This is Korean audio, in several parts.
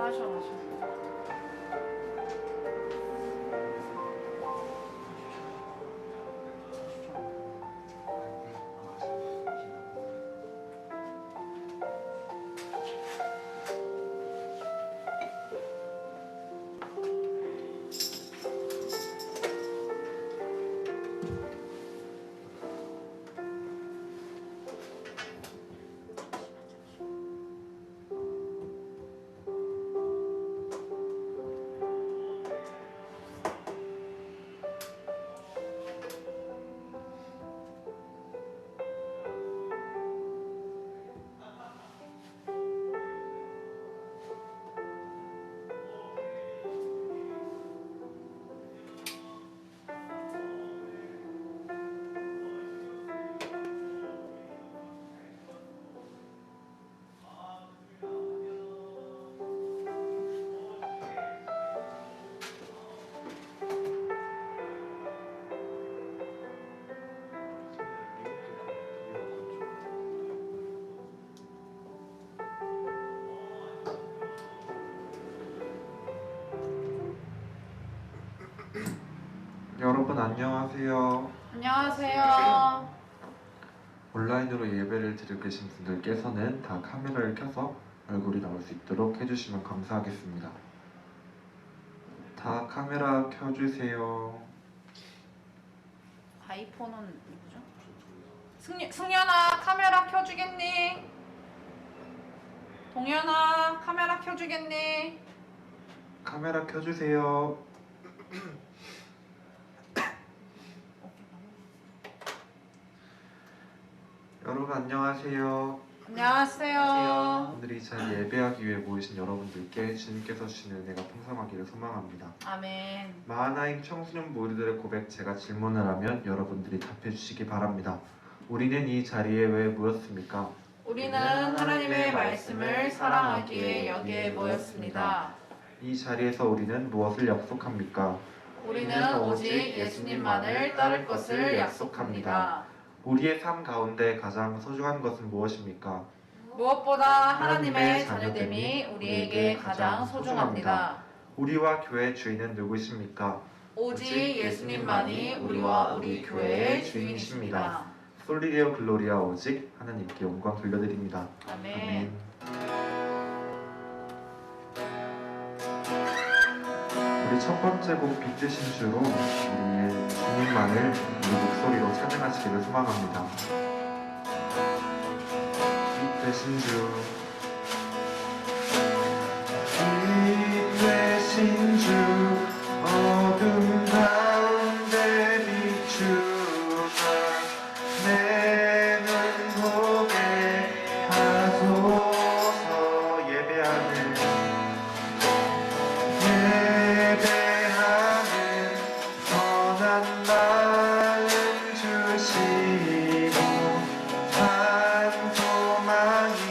마셔. 여러분 안녕하세요. 안녕하세요. 온라인으로 예배를 드리고 계신 분들께서는 다 카메라를 켜서 얼굴이 나올 수 있도록 해주시면 감사하겠습니다. 다 카메라 켜주세요. 아이폰은 누구죠? 승연아 카메라 켜주겠니? 동현아 카메라 켜주겠니? 카메라 켜주세요. 여러분 안녕하세요. 안녕하세요. 오늘 이 자리에 예배하기 위해 모이신 여러분들께 주님께서 주시는 은혜가 풍성하기를 소망합니다. 아멘. 마하나임 청소년 모두들의 고백, 제가 질문을 하면 여러분들이 답해 주시기 바랍니다. 우리는 이 자리에 왜 모였습니까? 우리는 하나님의 말씀을 사랑하기에 여기에 모였습니다. 이 자리에서 우리는 무엇을 약속합니까? 우리는 오직 예수님만을 따를 것을 약속합니다. 우리의 삶 가운데 가장 소중한 것은 무엇입니까? 무엇보다 하나님의 자녀됨이 우리에게 가장 소중합니다. 우리와 교회 주인은 누구십니까? 오직 예수님만이 우리와 우리 교회의 주인이십니다. 솔리데오 글로리아, 오직 하나님께 영광 돌려드립니다. 아멘. 우리 첫 번째 곡 빛되신 주로 우리의 주님만을 우리 목소리로 찬양하시기를 소망합니다. 빛되신 주, 빛되신 주, 어둠 가운데 비추사 내 눈 보게 하소서. 예배하는 선한 마음 주시고 한 소망이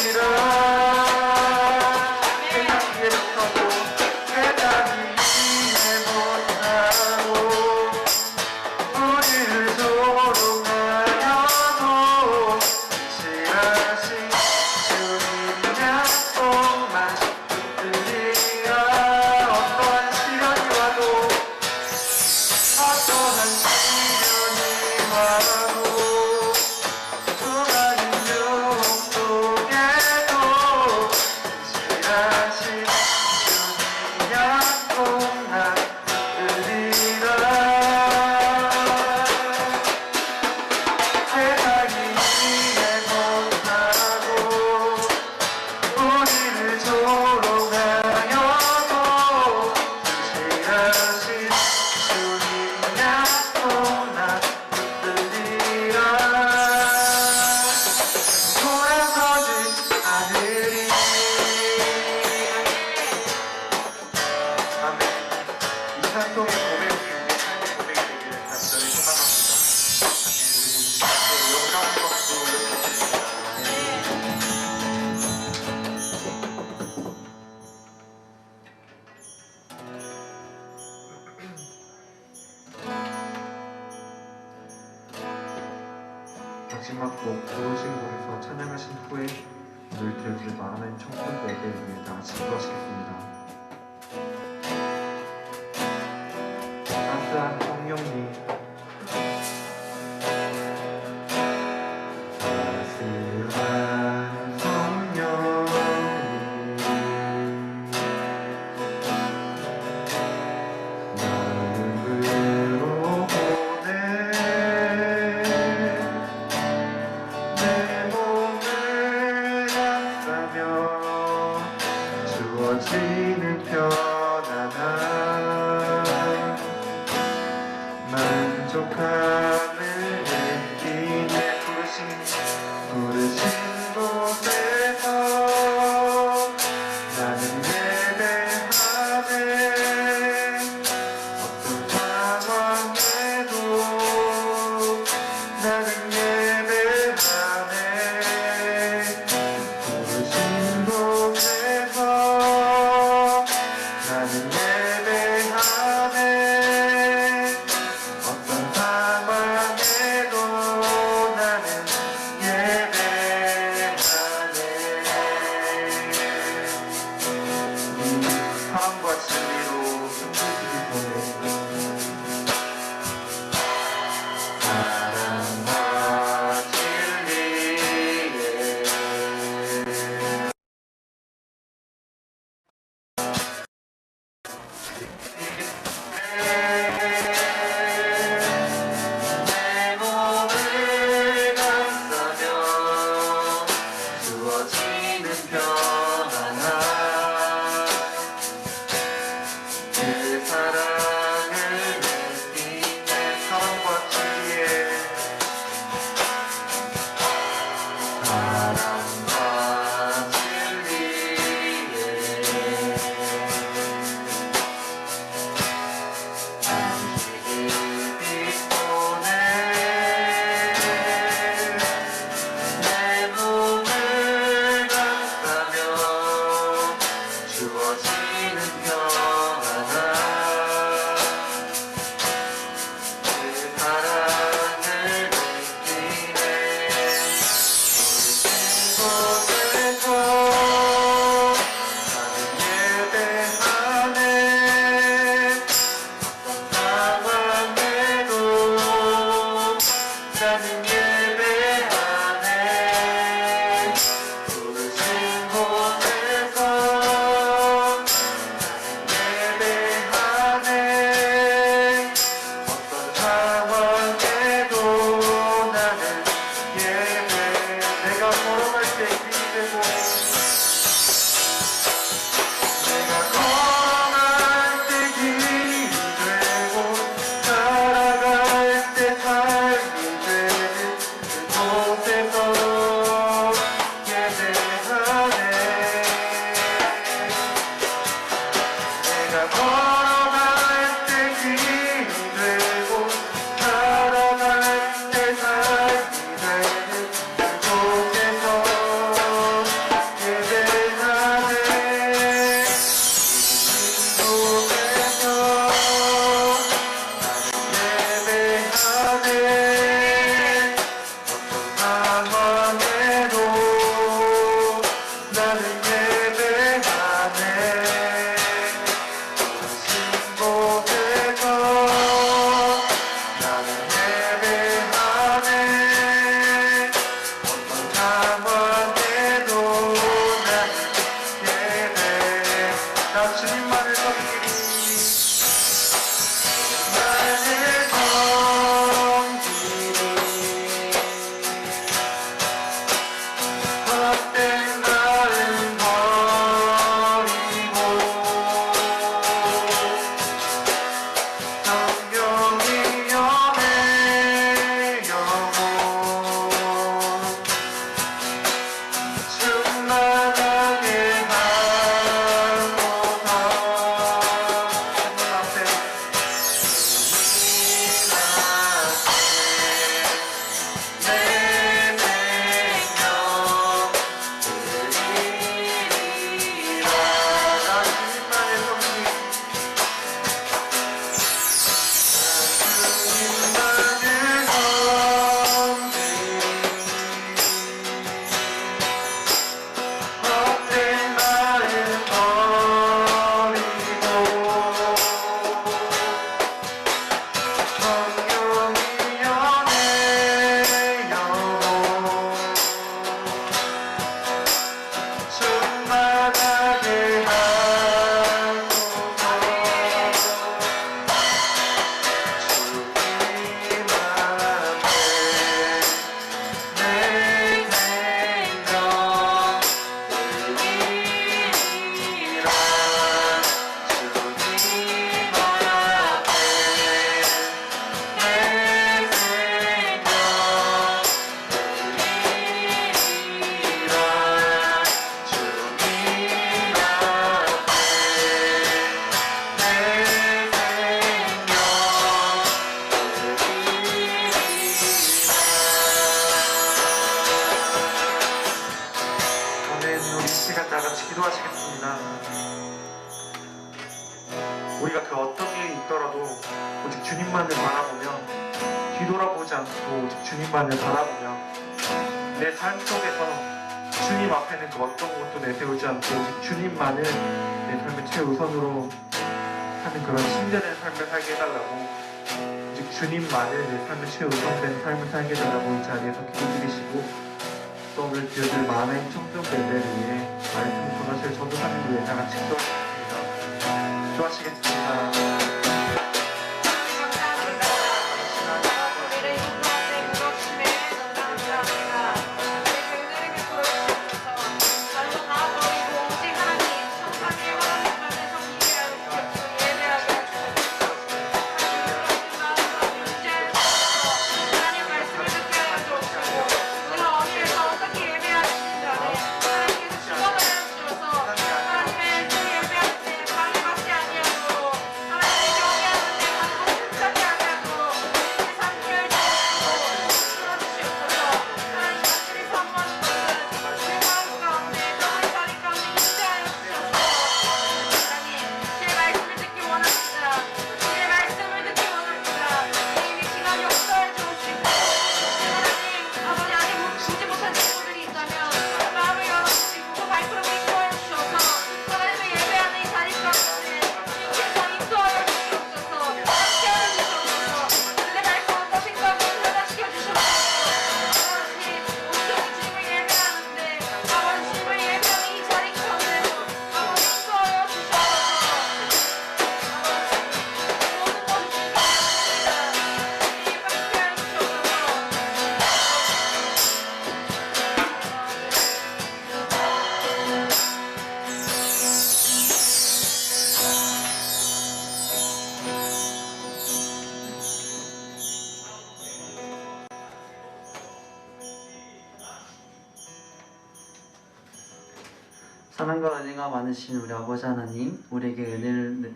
세상에 펴도 세상이 이해 못하고 우리를 조롱하여도 실하신 주님 약속만 붙들리라. 어떠한 시련이 와도 어떠한 시련이 와도 수많은 유혹 속에도 실하신 주님 약속만 붙들리라. 세상이 이해 못하고 우리를 조롱하여도 실하신 주님 약속만 붙들리라. 돌아서지 않으리. 아멘. 이 찬송의 고백이 우리 삶의 고백이 되기를 간절히 소망합니다. 아멘. 우리 영광 박수 올려주십니다. 마지막 곡 부르신 곳에서 찬양하신 후에 오늘 드려질 마음의 청춘 예배 위에 다 같이 기도하시겠습니다. 따스한 성령님, 따스한 성령님, 마음으로 보내 내 몸을 감싸며 주어지는 편안함 만족함을 느끼네. 부르신 곳에서 나는 예배하네. 어떤 상황에도 나는 예배하네. 부르신 곳에서 나는 예배하네. 어떤 상황에도 나는 예배하네. 이 사랑과 진리로 숨기기 전에 사랑과 진리에 내 몸을 감싸며 주어지는 편안함 그 사랑을 느끼네. 사랑과 진리에 사랑과 진리에 당신을 빛보내 내 몸을 감싸며 시간 다 같이 기도하시겠습니다. 우리가 그 어떤 일이 있더라도 오직 주님만을 바라보며 뒤돌아보지 않고 오직 주님만을 바라보며 내 삶 속에서 주님 앞에는 그 어떤 것도 내세우지 않고 오직 주님만을 내 삶의 최우선으로 하는 그런 신뢰된 삶을 살게 해달라고, 오직 주님만을 내 삶의 최우선된 삶을 살게 해달라고 이 자리에서 기도드리시고, 또 오늘 드려질 많은 청중 예배를 위해 말씀을 전하실 전도사님을 위해 다 같이 기도하시겠습니다. 기도하시겠습니다. 사랑과 은혜가 많으신 우리 아버지 하나님, 우리에게 은혜를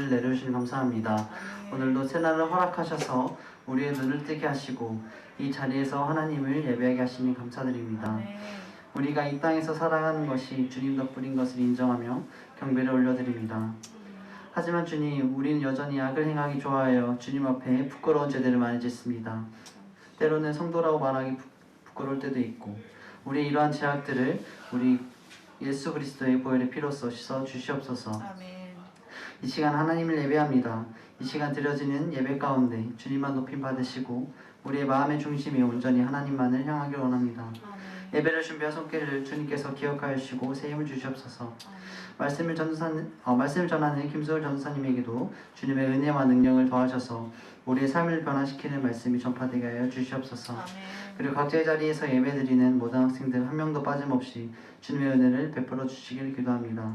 내려주시니 감사합니다. 오늘도 새날을 허락하셔서 우리의 눈을 뜨게 하시고 이 자리에서 하나님을 예배하게 하시니 감사드립니다. 우리가 이 땅에서 살아가는 것이 주님 덕분인 것을 인정하며 경배를 올려드립니다. 하지만 주님, 우리는 여전히 악을 행하기 좋아하여 주님 앞에 부끄러운 죄들을 많이 짓습니다. 때로는 성도라고 말하기 부끄러울 때도 있고, 우리 이러한 죄악들을 우리 예수 그리스도의 보혈의 피로써 씻어 주시옵소서. 아멘. 이 시간 하나님을 예배합니다. 이 시간 드려지는 예배 가운데 주님만 높임 받으시고 우리의 마음의 중심이 온전히 하나님만을 향하길 원합니다. 아멘. 예배를 준비한 손길을 주님께서 기억하여 주시고 새 힘을 주시옵소서. 말씀을 전하는 김소울 전사님에게도 주님의 은혜와 능력을 더하셔서 우리의 삶을 변화시키는 말씀이 전파되게 하여 주시옵소서. 아멘. 그리고 각자의 자리에서 예배드리는 모든 학생들 한 명도 빠짐없이 주님의 은혜를 베풀어 주시길 기도합니다.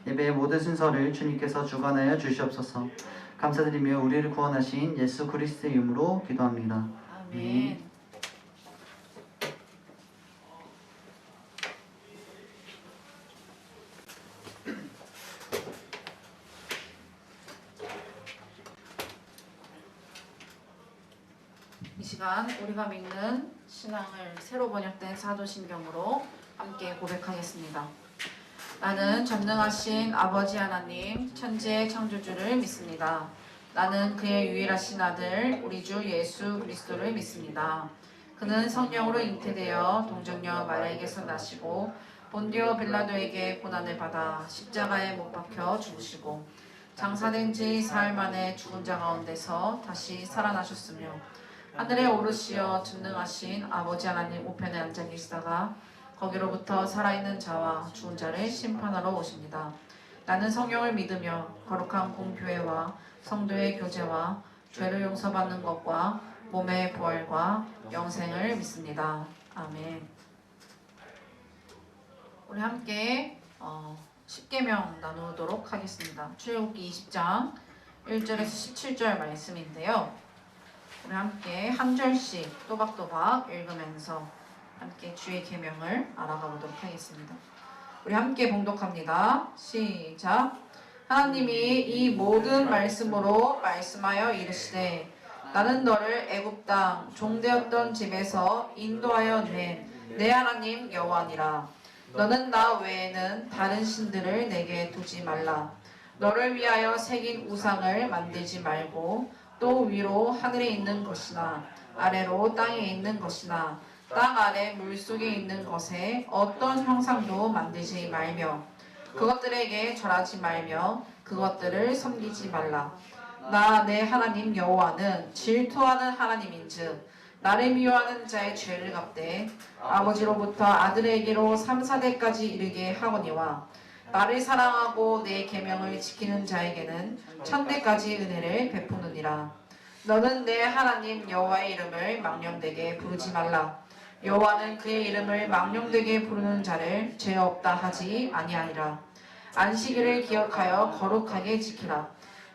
예배의 모든 순서를 주님께서 주관하여 주시옵소서. 감사드리며 우리를 구원하신 예수 그리스도의 이름으로 기도합니다. 아멘. 이 시간 우리가 믿는 신앙을 새로 번역된 사도신경으로 함께 고백하겠습니다. 나는 전능하신 아버지 하나님, 천지의 창조주를 믿습니다. 나는 그의 유일하신 아들, 우리 주 예수 그리스도를 믿습니다. 그는 성령으로 잉태되어 동정녀 마리아에게서 나시고 본디오 빌라도에게 고난을 받아 십자가에 못 박혀 죽으시고 장사된 지 사흘 만에 죽은 자 가운데서 다시 살아나셨으며 하늘에 오르시어 전능하신 아버지 하나님 우편에 앉아 계시다가 거기로부터 살아있는 자와 죽은 자를 심판하러 오십니다. 나는 성령을 믿으며 거룩한 공교회와 성도의 교제와 죄를 용서받는 것과 몸의 부활과 영생을 믿습니다. 아멘. 우리 함께 10계명 나누도록 하겠습니다. 출애굽기 20장 1절에서 17절 말씀인데요. 우리 함께 한 절씩 또박또박 읽으면서 함께 주의 계명을 알아가 보도록 하겠습니다. 우리 함께 봉독합니다. 시작. 하나님이 이 모든 말씀으로 말씀하여 이르시되 나는 너를 애굽 땅 종되었던 집에서 인도하여 낸 내 하나님 여호와니라. 너는 나 외에는 다른 신들을 내게 두지 말라. 너를 위하여 새긴 우상을 만들지 말고 또 위로 하늘에 있는 것이나 아래로 땅에 있는 것이나 땅 아래 물속에 있는 것에 어떤 형상도 만들지 말며 그것들에게 절하지 말며 그것들을 섬기지 말라. 나 내 하나님 여호와는 질투하는 하나님인즉 나를 미워하는 자의 죄를 갚되 아버지로부터 아들에게로 3, 4대까지 이르게 하거니와 나를 사랑하고 내 계명을 지키는 자에게는 1000대까지 은혜를 베푸느니라. 너는 내 하나님 여호와의 이름을 망령되게 부르지 말라. 여호와는 그의 이름을 망령되게 부르는 자를 죄 없다 하지 아니하니라. 안식일을 기억하여 거룩하게 지키라.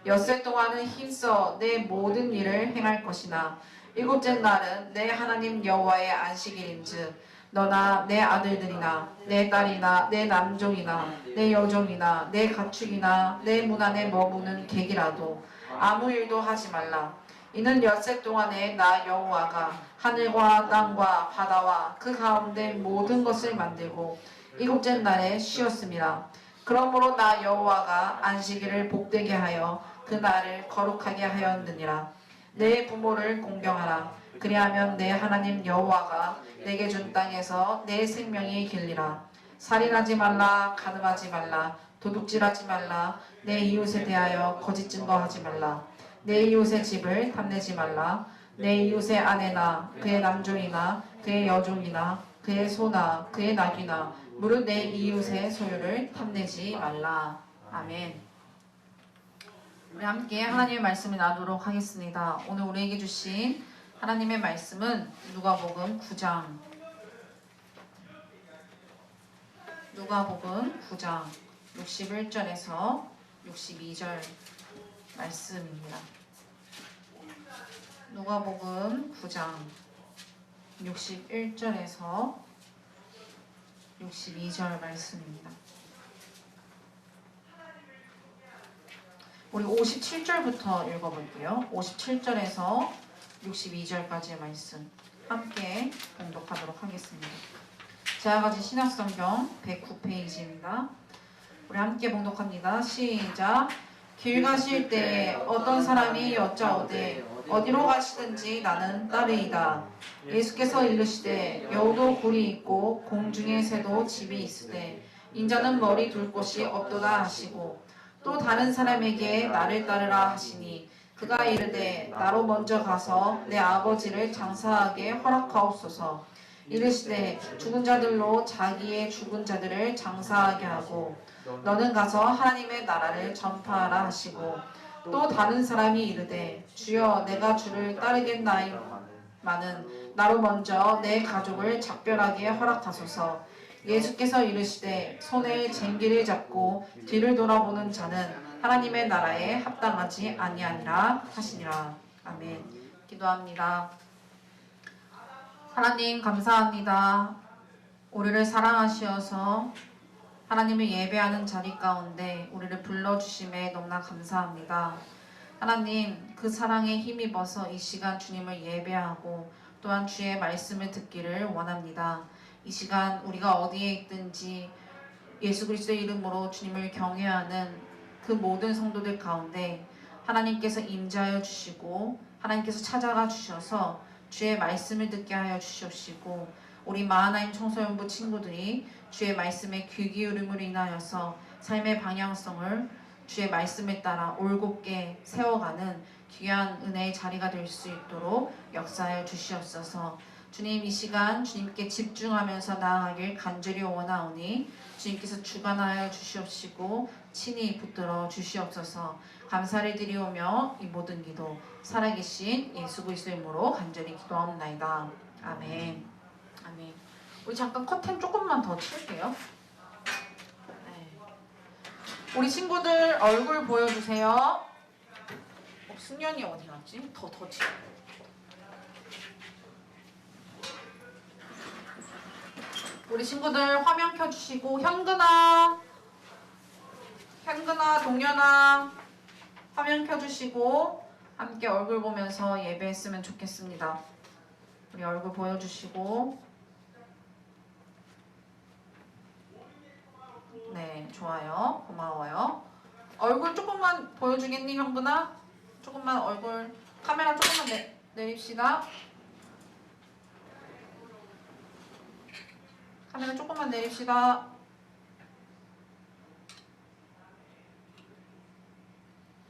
엿새 동안은 힘써 내 모든 일을 행할 것이나 일곱째 날은 내 하나님 여호와의 안식일인즉 너나 내 아들들이나 내 딸이나 내 남종이나 내 여종이나 내 가축이나 내 문 안에 머무는 객이라도 아무 일도 하지 말라. 이는 엿새 동안에 나 여호와가 하늘과 땅과 바다와 그 가운데 모든 것을 만들고 일곱째 날에 쉬었음이라. 그러므로 나 여호와가 안식일을 복되게 하여 그 날을 거룩하게 하였느니라. 내 부모를 공경하라. 그리하면 내 하나님 여호와가 내게 준 땅에서 내 생명이 길리라. 살인하지 말라. 간음하지 말라. 도둑질하지 말라. 내 이웃에 대하여 거짓 증거하지 말라. 내 이웃의 집을 탐내지 말라. 내 이웃의 아내나 그의 남종이나 그의 여종이나 그의 소나 그의 낙이나 무릇 내 이웃의 소유를 탐내지 말라. 아멘. 우리 함께 하나님의 말씀을 나누도록 하겠습니다. 오늘 우리에게 주신 하나님의 말씀은 누가복음 9장 61절에서 62절 말씀입니다. 누가복음 9장 61절에서 62절 말씀입니다. 우리 57절부터 읽어볼게요. 57절에서 62절까지의 말씀 함께 봉독하도록 하겠습니다. 제가 가진 신약성경 109페이지입니다. 우리 함께 봉독합니다. 시작. 길 가실 때에 어떤 사람이 여짜오되 어디로 가시든지 나는 따르이다. 예수께서 이르시되 여우도 굴이 있고 공중의 새도 집이 있으되 인자는 머리 둘 곳이 없도다 하시고 또 다른 사람에게 나를 따르라 하시니 그가 이르되 나로 먼저 가서 내 아버지를 장사하게 허락하옵소서. 이르시되 죽은 자들로 자기의 죽은 자들을 장사하게 하고 너는 가서 하나님의 나라를 전파하라 하시고 또 다른 사람이 이르되 주여 내가 주를 따르겠나이마는 나로 먼저 내 가족을 작별하게 허락하소서. 예수께서 이르시되 손에 쟁기를 잡고 뒤를 돌아보는 자는 하나님의 나라에 합당하지 아니하니라 하시니라. 아멘. 기도합니다. 하나님 감사합니다. 우리를 사랑하시어서 하나님을 예배하는 자리 가운데 우리를 불러주심에 너무나 감사합니다. 하나님 그 사랑에 힘입어서 이 시간 주님을 예배하고 또한 주의 말씀을 듣기를 원합니다. 이 시간 우리가 어디에 있든지 예수 그리스도의 이름으로 주님을 경외하는 그 모든 성도들 가운데 하나님께서 임재하여 주시고 하나님께서 찾아가 주셔서 주의 말씀을 듣게 하여 주시옵시고 우리 마하나임 청소년부 친구들이 주의 말씀에 귀 기울임으로 인하여서 삶의 방향성을 주의 말씀에 따라 올곧게 세워가는 귀한 은혜의 자리가 될 수 있도록 역사하여 주시옵소서. 주님 이 시간 주님께 집중하면서 나아가길 간절히 원하오니 주님께서 주관하여 주시옵시고 친히 붙들어 주시옵소서. 감사를 드리오며 이 모든 기도 살아계신 예수 그리스도의 이름으로 간절히 기도하옵나이다. 아멘. 아멘. 우리 잠깐 커튼 조금만 더 칠게요. 네. 우리 친구들 얼굴 보여주세요. 승연이 어디 갔지? 더 치. 우리 친구들 화면 켜주시고 현근아, 동현아 화면 켜주시고 함께 얼굴 보면서 예배했으면 좋겠습니다. 우리 얼굴 보여주시고 좋아요. 고마워요. 얼굴 조금만 보여주겠니, 형부나? 조금만 얼굴 카메라 조금만 내립시다. 카메라 조금만 내립시다.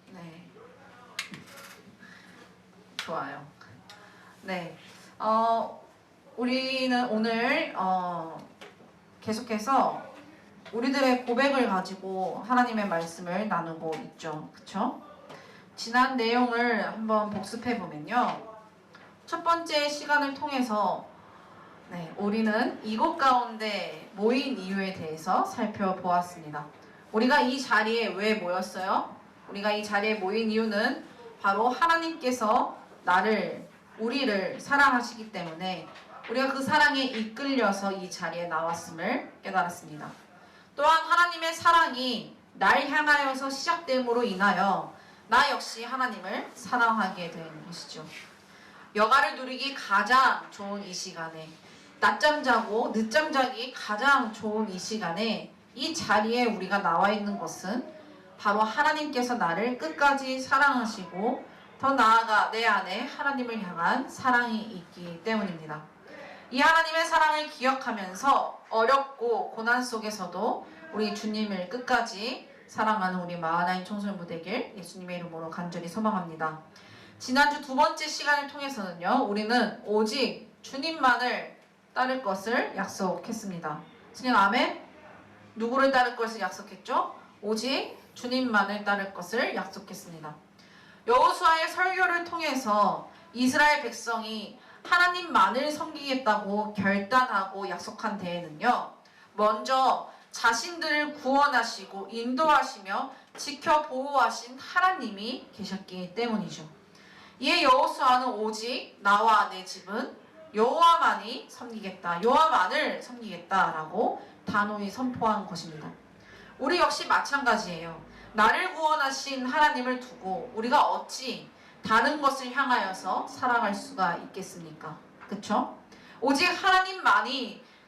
네. 좋아요. 네. 우리는 오늘 계속해서 우리들의 고백을 가지고 하나님의 말씀을 나누고 있죠. 그쵸? 지난 내용을 한번 복습해 보면요. 첫 번째 시간을 통해서 우리는 이곳 가운데 모인 이유에 대해서 살펴보았습니다. 우리가 이 자리에 왜 모였어요? 우리가 이 자리에 모인 이유는 바로 하나님께서 우리를 사랑하시기 때문에 우리가 그 사랑에 이끌려서 이 자리에 나왔음을 깨달았습니다. 또한 하나님의 사랑이 날 향하여서 시작됨으로 인하여 나 역시 하나님을 사랑하게 된 것이죠. 여가를 누리기 가장 좋은 이 시간에, 낮잠 자고 늦잠 자기 가장 좋은 이 시간에 이 자리에 우리가 나와 있는 것은 바로 하나님께서 나를 끝까지 사랑하시고 더 나아가 내 안에 하나님을 향한 사랑이 있기 때문입니다. 이 하나님의 사랑을 기억하면서 어렵고 고난 속에서도 우리 주님을 끝까지 사랑하는 우리 마하나임 청소년부 되길 예수님의 이름으로 간절히 소망합니다. 지난주 두 번째 시간을 통해서는요, 우리는 오직 주님만을 따를 것을 약속했습니다. 그냥 아멘? 누구를 따를 것을 약속했죠? 오직 주님만을 따를 것을 약속했습니다. 여호수아의 설교를 통해서 이스라엘 백성이 하나님만을 섬기겠다고 결단하고 약속한 데에는요, 먼저 자신들을 구원하시고 인도하시며 지켜 보호하신 하나님이 계셨기 때문이죠. 이에 여호수아는 오직 나와 내 집은 여호와만을 섬기겠다라고 단호히 선포한 것입니다. 우리 역시 마찬가지예요. 나를 구원하신 하나님을 두고 우리가 어찌 다른 것을 향하여서 살아갈 수가 있겠습니까? 그쵸? 오직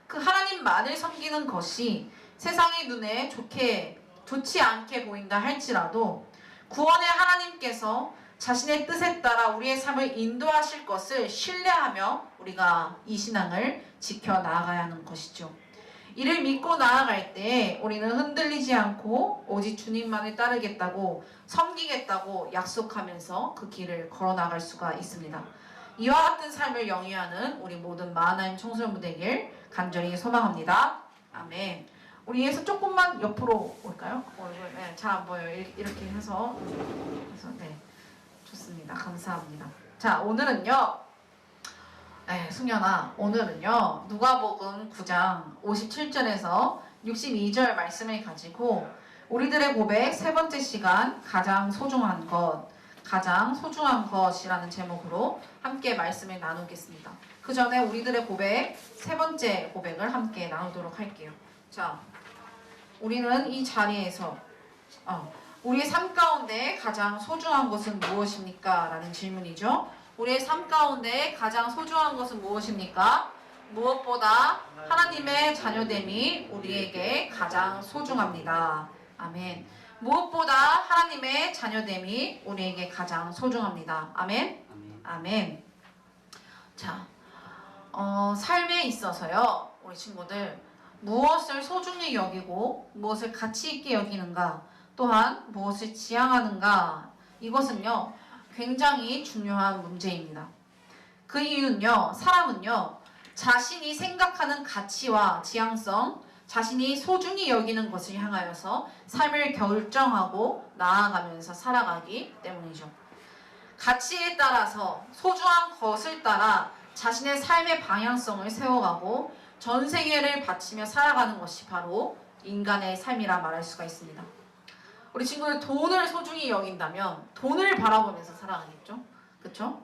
그 하나님만을 섬기는 것이 세상의 눈에 좋지 않게 보인다 할지라도 구원의 하나님께서 자신의 뜻에 따라 우리의 삶을 인도하실 것을 신뢰하며 우리가 이 신앙을 지켜 나아가야 하는 것이죠. 이를 믿고 나아갈 때 우리는 흔들리지 않고 오직 주님만을 따르겠다고 섬기겠다고 약속하면서 그 길을 걸어 나갈 수가 있습니다. 이와 같은 삶을 영위하는 우리 모든 마하나임 청소년부 되길 간절히 소망합니다. 아멘. 우리 예수 조금만 옆으로 올까요? 얼굴 잘 안 보여요. 이렇게 해서 네, 좋습니다. 감사합니다. 자, 오늘은요. 승연아, 오늘은요 누가복음 9장 57절에서 62절 말씀을 가지고 우리들의 고백 세 번째 시간 가장 소중한 것이라는 제목으로 함께 말씀을 나누겠습니다. 그 전에 우리들의 고백 세 번째 고백을 함께 나누도록 할게요. 자, 우리는 이 자리에서 우리의 삶 가운데 가장 소중한 것은 무엇입니까? 라는 질문이죠. 우리의 삶 가운데 가장 소중한 것은 무엇입니까? 무엇보다 하나님의 자녀됨이 우리에게 가장 소중합니다. 아멘. 무엇보다 하나님의 자녀됨이 우리에게 가장 소중합니다. 아멘. 아멘. 자, 삶에 있어서요, 우리 친구들 무엇을 소중히 여기고 무엇을 가치 있게 여기는가, 또한 무엇을 지향하는가, 이것은요 굉장히 중요한 문제입니다. 그 이유는요, 사람은요 자신이 생각하는 가치와 지향성, 자신이 소중히 여기는 것을 향하여서 삶을 결정하고 나아가면서 살아가기 때문이죠. 가치에 따라서 소중한 것을 따라 자신의 삶의 방향성을 세워가고 전 세계를 바치며 살아가는 것이 바로 인간의 삶이라 말할 수가 있습니다. 우리 친구들 돈을 소중히 여긴다면 돈을 바라보면서 살아가겠죠? 그쵸?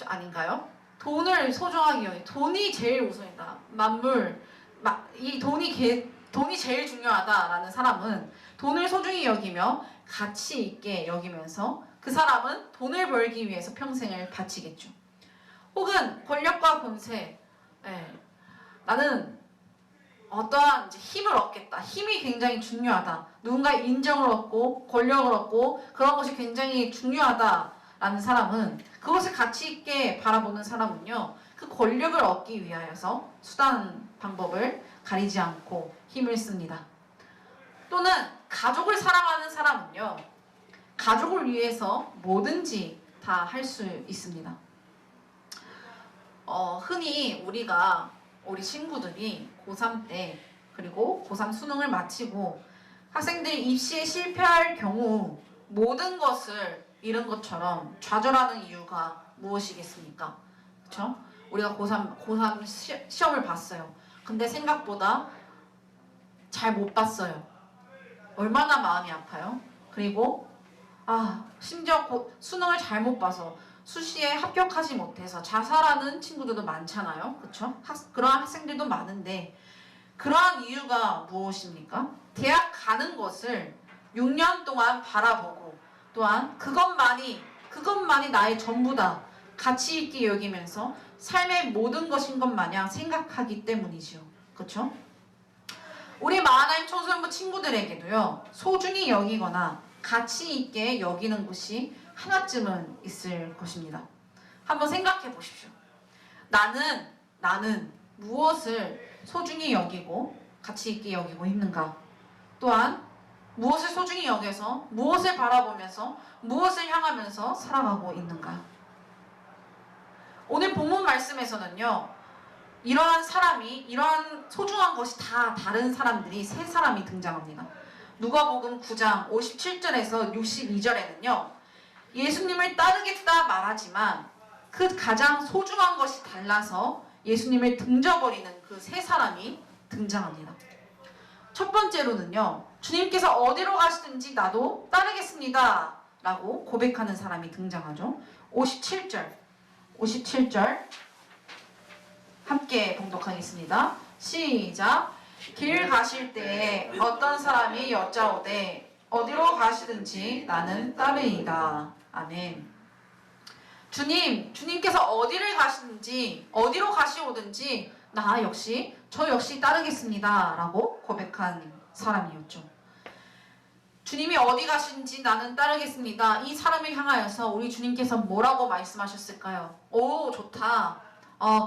아닌가요? 돈을 소중하게 여기, 돈이 제일 우선이다. 이 돈이 제일 중요하다라는 사람은 돈을 소중히 여기며 가치 있게 여기면서 그 사람은 돈을 벌기 위해서 평생을 바치겠죠. 혹은 권력과 권세, 나는 어떠한 이제 힘을 얻겠다. 힘이 굉장히 중요하다. 누군가의 인정을 얻고 권력을 얻고 그런 것이 굉장히 중요하다라는 사람은 그것을 가치 있게 바라보는 사람은요. 그 권력을 얻기 위하여서 수단 방법을 가리지 않고 힘을 씁니다. 또는 가족을 사랑하는 사람은요. 가족을 위해서 뭐든지 다 할 수 있습니다. 흔히 우리 친구들이 고3 때 그리고 고3 수능을 마치고 학생들이 입시에 실패할 경우 모든 것을 잃은 것처럼 좌절하는 이유가 무엇이겠습니까? 그렇죠? 우리가 고3 시험을 봤어요. 근데 생각보다 잘 못 봤어요. 얼마나 마음이 아파요? 그리고 심지어 수능을 잘못 봐서 수시에 합격하지 못해서 자살하는 친구들도 많잖아요. 그렇죠? 그러한 학생들도 많은데 그러한 이유가 무엇입니까? 대학 가는 것을 6년 동안 바라보고 또한 그것만이 나의 전부다. 가치 있게 여기면서 삶의 모든 것인 것 마냥 생각하기 때문이죠. 그렇죠? 우리 마하나임 청소년부 친구들에게도요. 소중히 여기거나 가치 있게 여기는 것이 하나쯤은 있을 것입니다. 한번 생각해 보십시오. 나는 무엇을 소중히 여기고 가치 있게 여기고 있는가? 또한 무엇을 소중히 여겨서 무엇을 바라보면서 무엇을 향하면서 살아가고 있는가? 오늘 본문 말씀에서는요. 이러한 소중한 것이 다 다른 사람들이 세 사람이 등장합니다. 누가복음 9장 57절에서 62절에는요. 예수님을 따르겠다 말하지만 그 가장 소중한 것이 달라서 예수님을 등져버리는 그 세 사람이 등장합니다. 첫 번째로는요. 주님께서 어디로 가시든지 나도 따르겠습니다 라고 고백하는 사람이 등장하죠. 57절 함께 봉독하겠습니다. 시작. 길 가실 때에 어떤 사람이 여짜오되 어디로 가시든지 나는 따르이다. 아멘. 주님께서 어디를 가시든지 어디로 가시오든지 저 역시 따르겠습니다 라고 고백한 사람이었죠. 주님이 어디 가시든지 나는 따르겠습니다. 이 사람을 향하여서 우리 주님께서 뭐라고 말씀하셨을까요? 오, 좋다.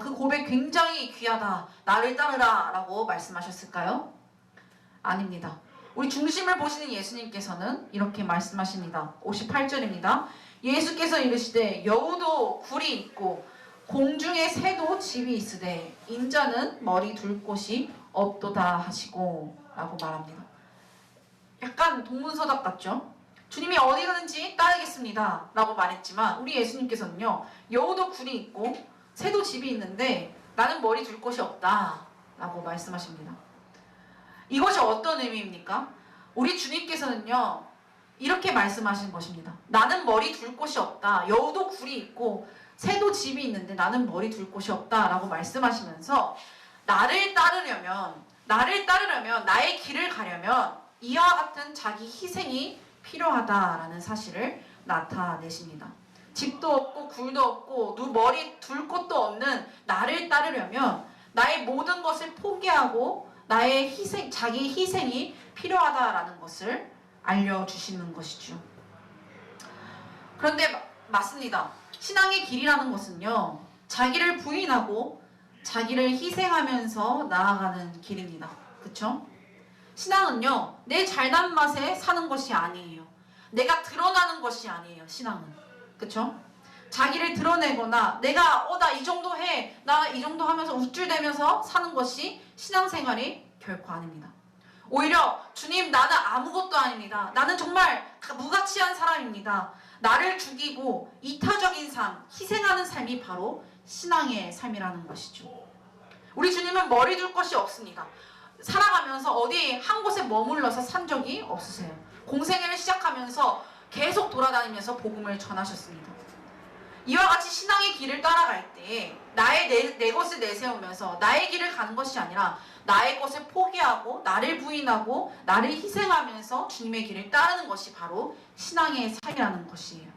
그 고백 굉장히 귀하다. 나를 따르라 라고 말씀하셨을까요? 아닙니다. 우리 중심을 보시는 예수님께서는 이렇게 말씀하십니다. 58절입니다. 예수께서 이르시되 여우도 굴이 있고 공중에 새도 집이 있으되 인자는 머리 둘 곳이 없도다 하시고 라고 말합니다. 약간 동문서답 같죠? 주님이 어디 가든지 따르겠습니다 라고 말했지만 우리 예수님께서는요. 여우도 굴이 있고 새도 집이 있는데 나는 머리 둘 곳이 없다 라고 말씀하십니다. 이것이 어떤 의미입니까? 우리 주님께서는요. 이렇게 말씀하신 것입니다. 나는 머리 둘 곳이 없다. 여우도 굴이 있고 새도 집이 있는데 나는 머리 둘 곳이 없다 라고 말씀하시면서 나를 따르려면 나의 길을 가려면 이와 같은 자기 희생이 필요하다라는 사실을 나타내십니다. 집도 없고 굴도 없고 머리 둘 곳도 없는 나를 따르려면 나의 모든 것을 포기하고 나의 자기 희생이 필요하다라는 것을 알려주시는 것이죠. 그런데 맞습니다. 신앙의 길이라는 것은요. 자기를 부인하고 자기를 희생하면서 나아가는 길입니다. 그렇죠? 신앙은요. 내 잘난 맛에 사는 것이 아니에요. 내가 드러나는 것이 아니에요. 신앙은. 그렇죠? 자기를 드러내거나 내가 나 이 정도 해. 나 이 정도 하면서 우쭐대면서 사는 것이 신앙생활이 결코 아닙니다. 오히려 주님 나는 아무것도 아닙니다. 나는 정말 무가치한 사람입니다. 나를 죽이고 이타적인 삶, 희생하는 삶이 바로 신앙의 삶이라는 것이죠. 우리 주님은 머리 둘 것이 없습니다. 살아가면서 어디 한 곳에 머물러서 산 적이 없으세요. 공생애를 시작하면서 계속 돌아다니면서 복음을 전하셨습니다. 이와 같이 신앙의 길을 따라갈 때 내 것을 내세우면서 나의 길을 가는 것이 아니라 나의 것을 포기하고 나를 부인하고 나를 희생하면서 주님의 길을 따르는 것이 바로 신앙의 삶이라는 것이에요.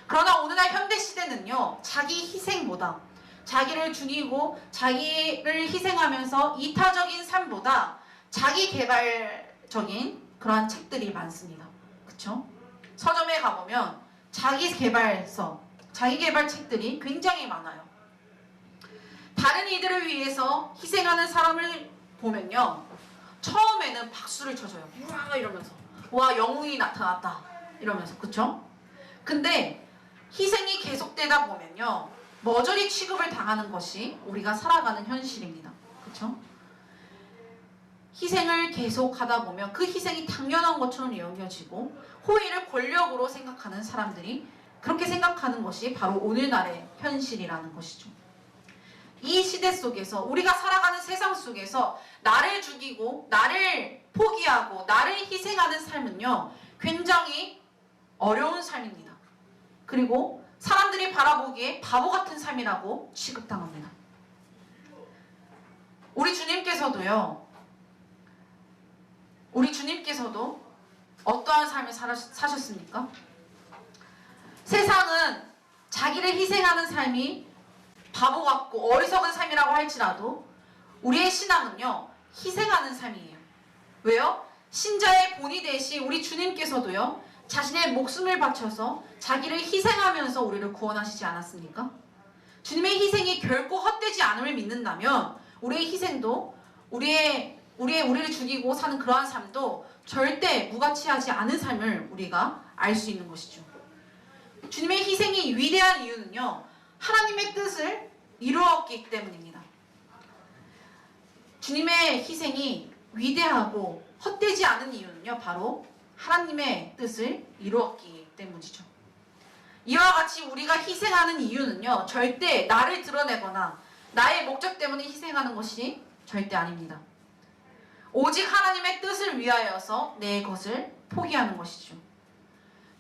그러나 오늘날 현대시대는요. 자기 희생보다 자기를 죽이고 자기를 희생하면서 이타적인 삶보다 자기 개발적인 그러한 책들이 많습니다. 그쵸? 서점에 가보면 자기 개발 책들이 굉장히 많아요. 다른 이들을 위해서 희생하는 사람을 보면요, 처음에는 박수를 쳐줘요. 우와 이러면서, 와 영웅이 나타났다 이러면서. 그쵸? 근데 희생이 계속되다 보면요, 머저리 취급을 당하는 것이 우리가 살아가는 현실입니다. 그쵸? 희생을 계속하다 보면 그 희생이 당연한 것처럼 여겨지고 호의를 권력으로 생각하는 사람들이 그렇게 생각하는 것이 바로 오늘날의 현실이라는 것이죠. 이 시대 속에서, 우리가 살아가는 세상 속에서 나를 죽이고 나를 포기하고 나를 희생하는 삶은요, 굉장히 어려운 삶입니다. 그리고 사람들이 바라보기에 바보 같은 삶이라고 취급당합니다. 우리 주님께서도 어떠한 삶을 사셨습니까? 세상은 자기를 희생하는 삶이 바보 같고 어리석은 삶이라고 할지라도 우리의 신앙은요, 희생하는 삶이에요. 왜요? 신자의 본이 되신 우리 주님께서도요, 자신의 목숨을 바쳐서 자기를 희생하면서 우리를 구원하시지 않았습니까? 주님의 희생이 결코 헛되지 않음을 믿는다면 우리의 희생도 우리를 죽이고 사는 그러한 삶도 절대 무가치하지 않은 삶을 우리가 알 수 있는 것이죠. 주님의 희생이 위대한 이유는요, 하나님의 뜻을 이루었기 때문입니다. 주님의 희생이 위대하고 헛되지 않은 이유는요, 바로 하나님의 뜻을 이루었기 때문이죠. 이와 같이 우리가 희생하는 이유는요, 절대 나를 드러내거나 나의 목적 때문에 희생하는 것이 절대 아닙니다. 오직 하나님의 뜻을 위하여서 내 것을 포기하는 것이죠.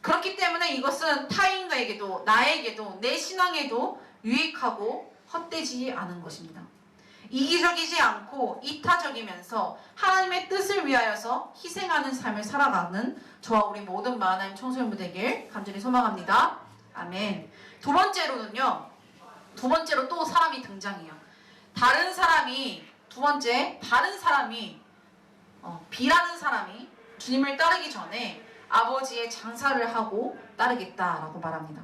그렇기 때문에 이것은 타인에게도 나에게도 내 신앙에도 유익하고 헛되지 않은 것입니다. 이기적이지 않고 이타적이면서 하나님의 뜻을 위하여서 희생하는 삶을 살아가는 저와 우리 모든 마하나임 청소년부 되길 간절히 소망합니다. 아멘. 두 번째로 또 사람이 등장해요. 다른 사람이 B라는 사람이 주님을 따르기 전에 아버지의 장사를 하고 따르겠다라고 말합니다.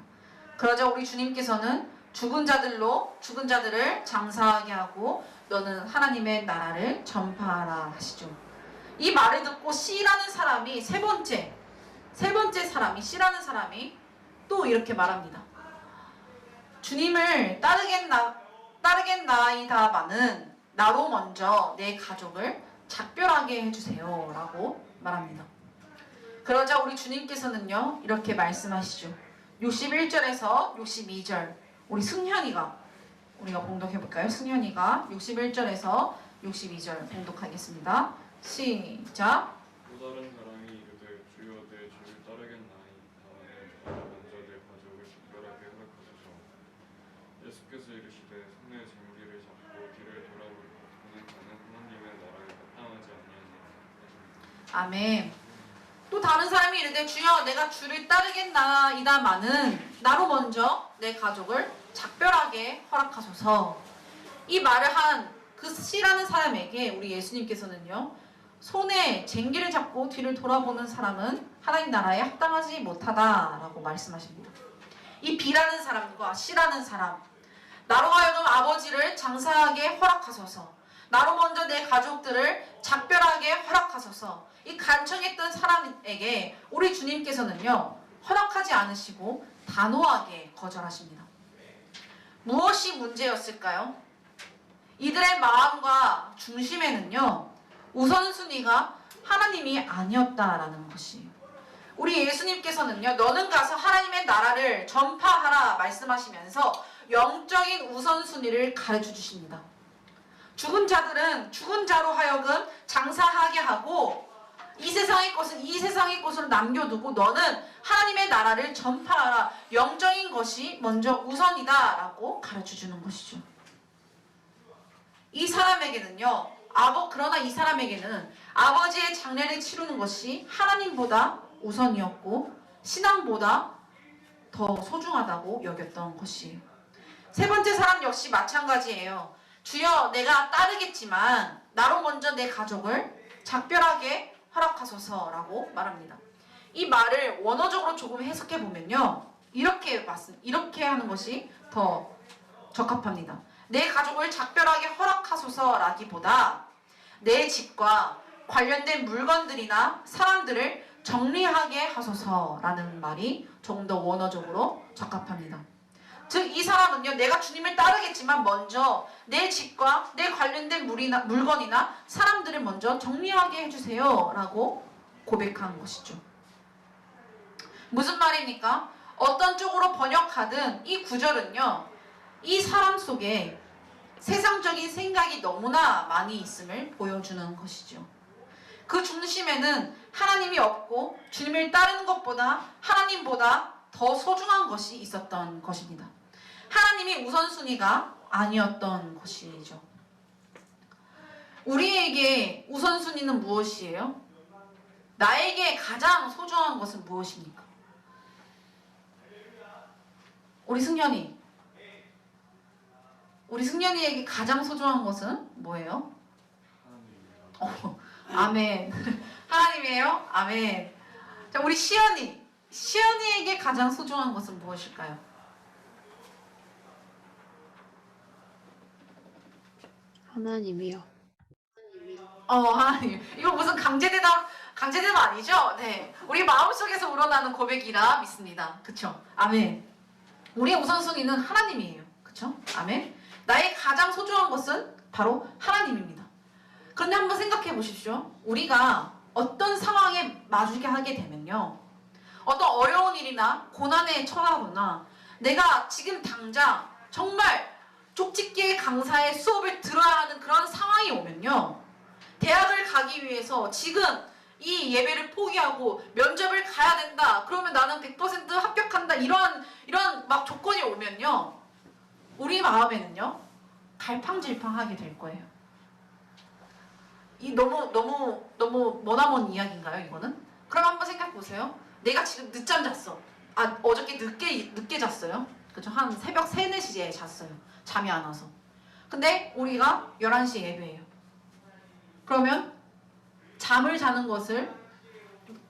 그러자 우리 주님께서는 죽은 자들을 장사하게 하고 너는 하나님의 나라를 전파하라 하시죠. 이 말을 듣고 C라는 사람이 세 번째 사람이 C라는 사람이 또 이렇게 말합니다. 주님을 따르겠나이다마는 나로 먼저 내 가족을 작별하게 해주세요 라고 말합니다. 그러자 우리 주님께서는요, 이렇게 말씀하시죠. 61절에서 62절, 우리 우리가 봉독해볼까요? 승현이가 61절에서 62절 봉독하겠습니다. 시작. 또 다른 사람이 이르되 주여 내 주를 따르겠나이다마는 나로 먼저 내 가족을 특별하게 허락하소서. 예수께서 이르시되 손에 쟁기를 잡고 뒤를 돌아보는 자는 하나님의 나라에 합당하지 아니하니라. 아멘. 또 다른 사람이 이르되 주여 내가 주를 따르겠나이다마는 나로 먼저 내 가족을 작별하게 허락하소서. 이 말을 한 그 C라는 사람에게 우리 예수님께서는요, 손에 쟁기를 잡고 뒤를 돌아보는 사람은 하나님 나라에 합당하지 못하다라고 말씀하십니다. 이 B라는 사람과 C라는 사람, 나로 하여금 아버지를 장사하게 허락하소서, 나로 먼저 내 가족들을 작별하게 허락하소서, 이 간청했던 사람에게 우리 주님께서는요, 허락하지 않으시고 단호하게 거절하십니다. 무엇이 문제였을까요? 이들의 마음과 중심에는요, 우선순위가 하나님이 아니었다라는 것이에요. 우리 예수님께서는요, 너는 가서 하나님의 나라를 전파하라 말씀하시면서 영적인 우선순위를 가르쳐 주십니다. 죽은 자들은 죽은 자로 하여금 장사하게 하고 이 세상의 것은 이 세상의 것으로 남겨두고 너는 하나님의 나라를 전파하라. 영적인 것이 먼저 우선이다 라고 가르쳐 주는 것이죠. 그러나 이 사람에게는 아버지의 장례를 치르는 것이 하나님보다 우선이었고 신앙보다 더 소중하다고 여겼던 것이에요. 세 번째 사람 역시 마찬가지예요. 주여, 내가 따르겠지만 나로 먼저 내 가족을 작별하게 허락하소서라고 말합니다. 이 말을 원어적으로 조금 해석해 보면요, 이렇게 하는 것이 더 적합합니다. 내 가족을 작별하게 허락하소서라기보다 내 집과 관련된 물건들이나 사람들을 정리하게 하소서라는 말이 조금 더 원어적으로 적합합니다. 즉, 이 사람은요, 내가 주님을 따르겠지만 먼저 내 집과 내 관련된 물건이나 사람들을 먼저 정리하게 해주세요 라고 고백한 것이죠. 무슨 말입니까? 어떤 쪽으로 번역하든 이 구절은요, 이 사람 속에 세상적인 생각이 너무나 많이 있음을 보여주는 것이죠. 그 중심에는 하나님이 없고 주님을 따르는 것보다 하나님보다 더 소중한 것이 있었던 것입니다. 하나님이 우선순위가 아니었던 것이죠. 우리에게 우선순위는 무엇이에요? 나에게 가장 소중한 것은 무엇입니까? 우리 승연이에게 가장 소중한 것은 뭐예요? 아멘. 하나님이에요? 아멘. 자, 우리 시연이에게 가장 소중한 것은 무엇일까요? 하나님이요. 하나님. 이거 무슨 강제대답 아니죠? 네. 우리 마음속에서 우러나는 고백이라 믿습니다. 그쵸? 아멘. 우리의 우선순위는 하나님이에요. 그쵸? 아멘. 나의 가장 소중한 것은 바로 하나님입니다. 그런데 한번 생각해 보십시오. 우리가 어떤 상황에 마주게 하게 되면요, 어떤 어려운 일이나 고난에 처하거나 내가 지금 당장 정말 쪽집게 강사의 수업을 들어야 하는 그런 상황이 오면요, 대학을 가기 위해서 지금 이 예배를 포기하고 면접을 가야 된다, 그러면 나는 100% 합격한다, 이런 막 조건이 오면요, 우리 마음에는요 갈팡질팡하게 될 거예요. 이 너무 머나먼 이야기인가요, 이거는? 그럼 한번 생각해 보세요. 내가 지금 늦잠 잤어. 어저께 늦게 잤어요. 그쵸? 한 새벽 3, 4시에 잤어요. 잠이 안 와서. 근데 우리가 11시에 예배예요. 그러면 잠을 자는 것을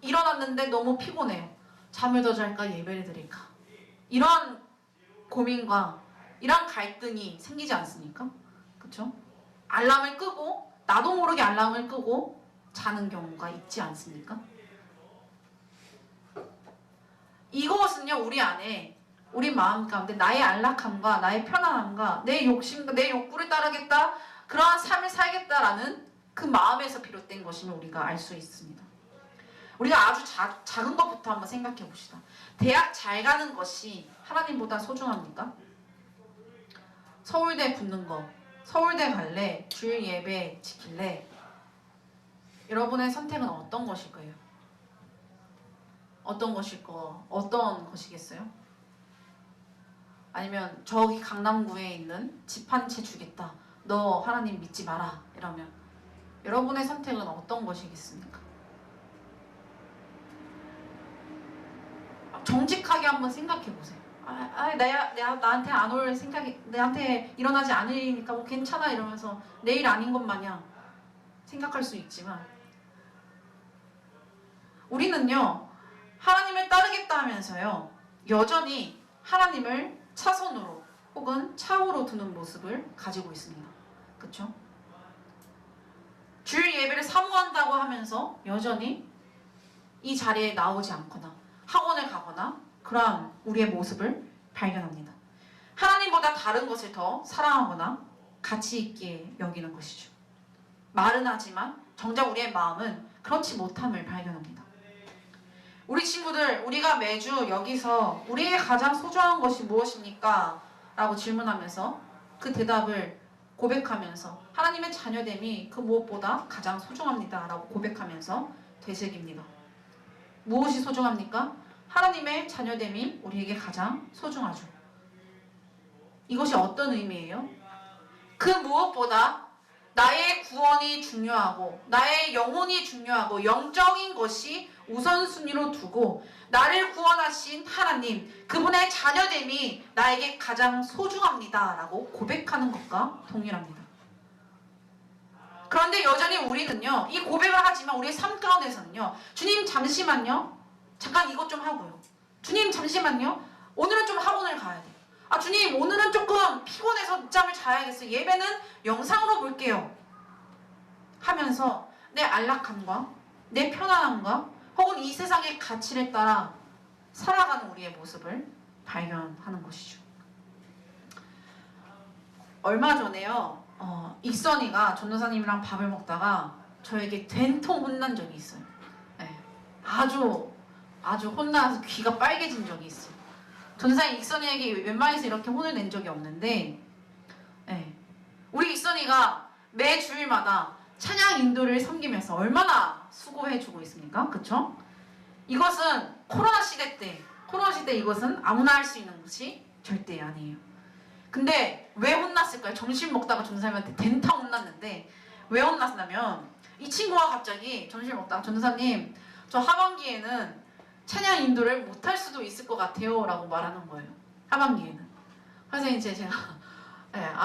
일어났는데 너무 피곤해요. 잠을 더 잘까 예배를 드릴까? 이런 고민과 이런 갈등이 생기지 않습니까? 그쵸? 알람을 끄고 나도 모르게 알람을 끄고 자는 경우가 있지 않습니까? 이것은요, 우리 안에, 우리 마음 가운데 나의 안락함과 나의 편안함과 내 욕심과 내 욕구를 따르겠다, 그러한 삶을 살겠다라는 그 마음에서 비롯된 것임을 우리가 알 수 있습니다. 우리가 아주 작은 것부터 한번 생각해 봅시다. 대학 잘 가는 것이 하나님보다 소중합니까? 서울대 붙는 거, 서울대 갈래, 주일 예배 지킬래? 여러분의 선택은 어떤 것일 거예요? 어떤 것이겠어요? 아니면 저기 강남구에 있는 집 한 채 주겠다, 너 하나님 믿지 마라, 이러면 여러분의 선택은 어떤 것이겠습니까? 정직하게 한번 생각해 보세요. 나한테 안 올 생각이, 나한테 일어나지 않을 일이니까 뭐 괜찮아 이러면서 내일 아닌 것 마냥 생각할 수 있지만, 우리는요 하나님을 따르겠다 하면서요 여전히 하나님을 차선으로 혹은 차후로 두는 모습을 가지고 있습니다. 그렇죠? 주일 예배를 사모한다고 하면서 여전히 이 자리에 나오지 않거나 학원을 가거나 그러한 우리의 모습을 발견합니다. 하나님보다 다른 것을 더 사랑하거나 가치 있게 여기는 것이죠. 말은 하지만 정작 우리의 마음은 그렇지 못함을 발견합니다. 우리 친구들, 우리가 매주 여기서 우리의 가장 소중한 것이 무엇입니까? 라고 질문하면서 그 대답을 고백하면서 하나님의 자녀됨이 그 무엇보다 가장 소중합니다 라고 고백하면서 되새깁니다. 무엇이 소중합니까? 하나님의 자녀됨이 우리에게 가장 소중하죠. 이것이 어떤 의미예요? 그 무엇보다 나의 구원이 중요하고 나의 영혼이 중요하고 영적인 것이 우선순위로 두고 나를 구원하신 하나님, 그분의 자녀됨이 나에게 가장 소중합니다 라고 고백하는 것과 동일합니다. 그런데 여전히 우리는요, 이 고백을 하지만 우리의 삶 가운데서는요, 주님 잠시만요, 잠깐 이것 좀 하고요, 주님 잠시만요, 오늘은 좀 학원을 가야 돼요, 아 주님 오늘은 조금 피곤해서 늦잠을 자야겠어요, 예배는 영상으로 볼게요 하면서 내 안락함과 내 편안함과 혹은 이 세상의 가치를 따라 살아가는 우리의 모습을 발견하는 것이죠. 얼마 전에요, 익선이가 전도사님이랑 밥을 먹다가 저에게 된통 혼난 적이 있어요. 네, 아주 혼나서 귀가 빨개진 적이 있어요. 전도사님 익선이에게 웬만해서 이렇게 혼을 낸 적이 없는데, 네, 우리 익선이가 매 주일마다 찬양 인도를 섬기면서 얼마나 수고해주고 있습니까? 그쵸? 이것은 코로나 시대 때 이것은 아무나 할 수 있는 것이 절대 아니에요. 근데 왜 혼났을까요? 점심 먹다가 전도사님한테 된탕 혼났는데, 왜 혼났냐면 이 친구가 갑자기 점심 먹다가 전도사님, 저 하반기에는 찬양 인도를 못할 수도 있을 것 같아요 라고 말하는 거예요. 하반기에는. 그래서 이제 제가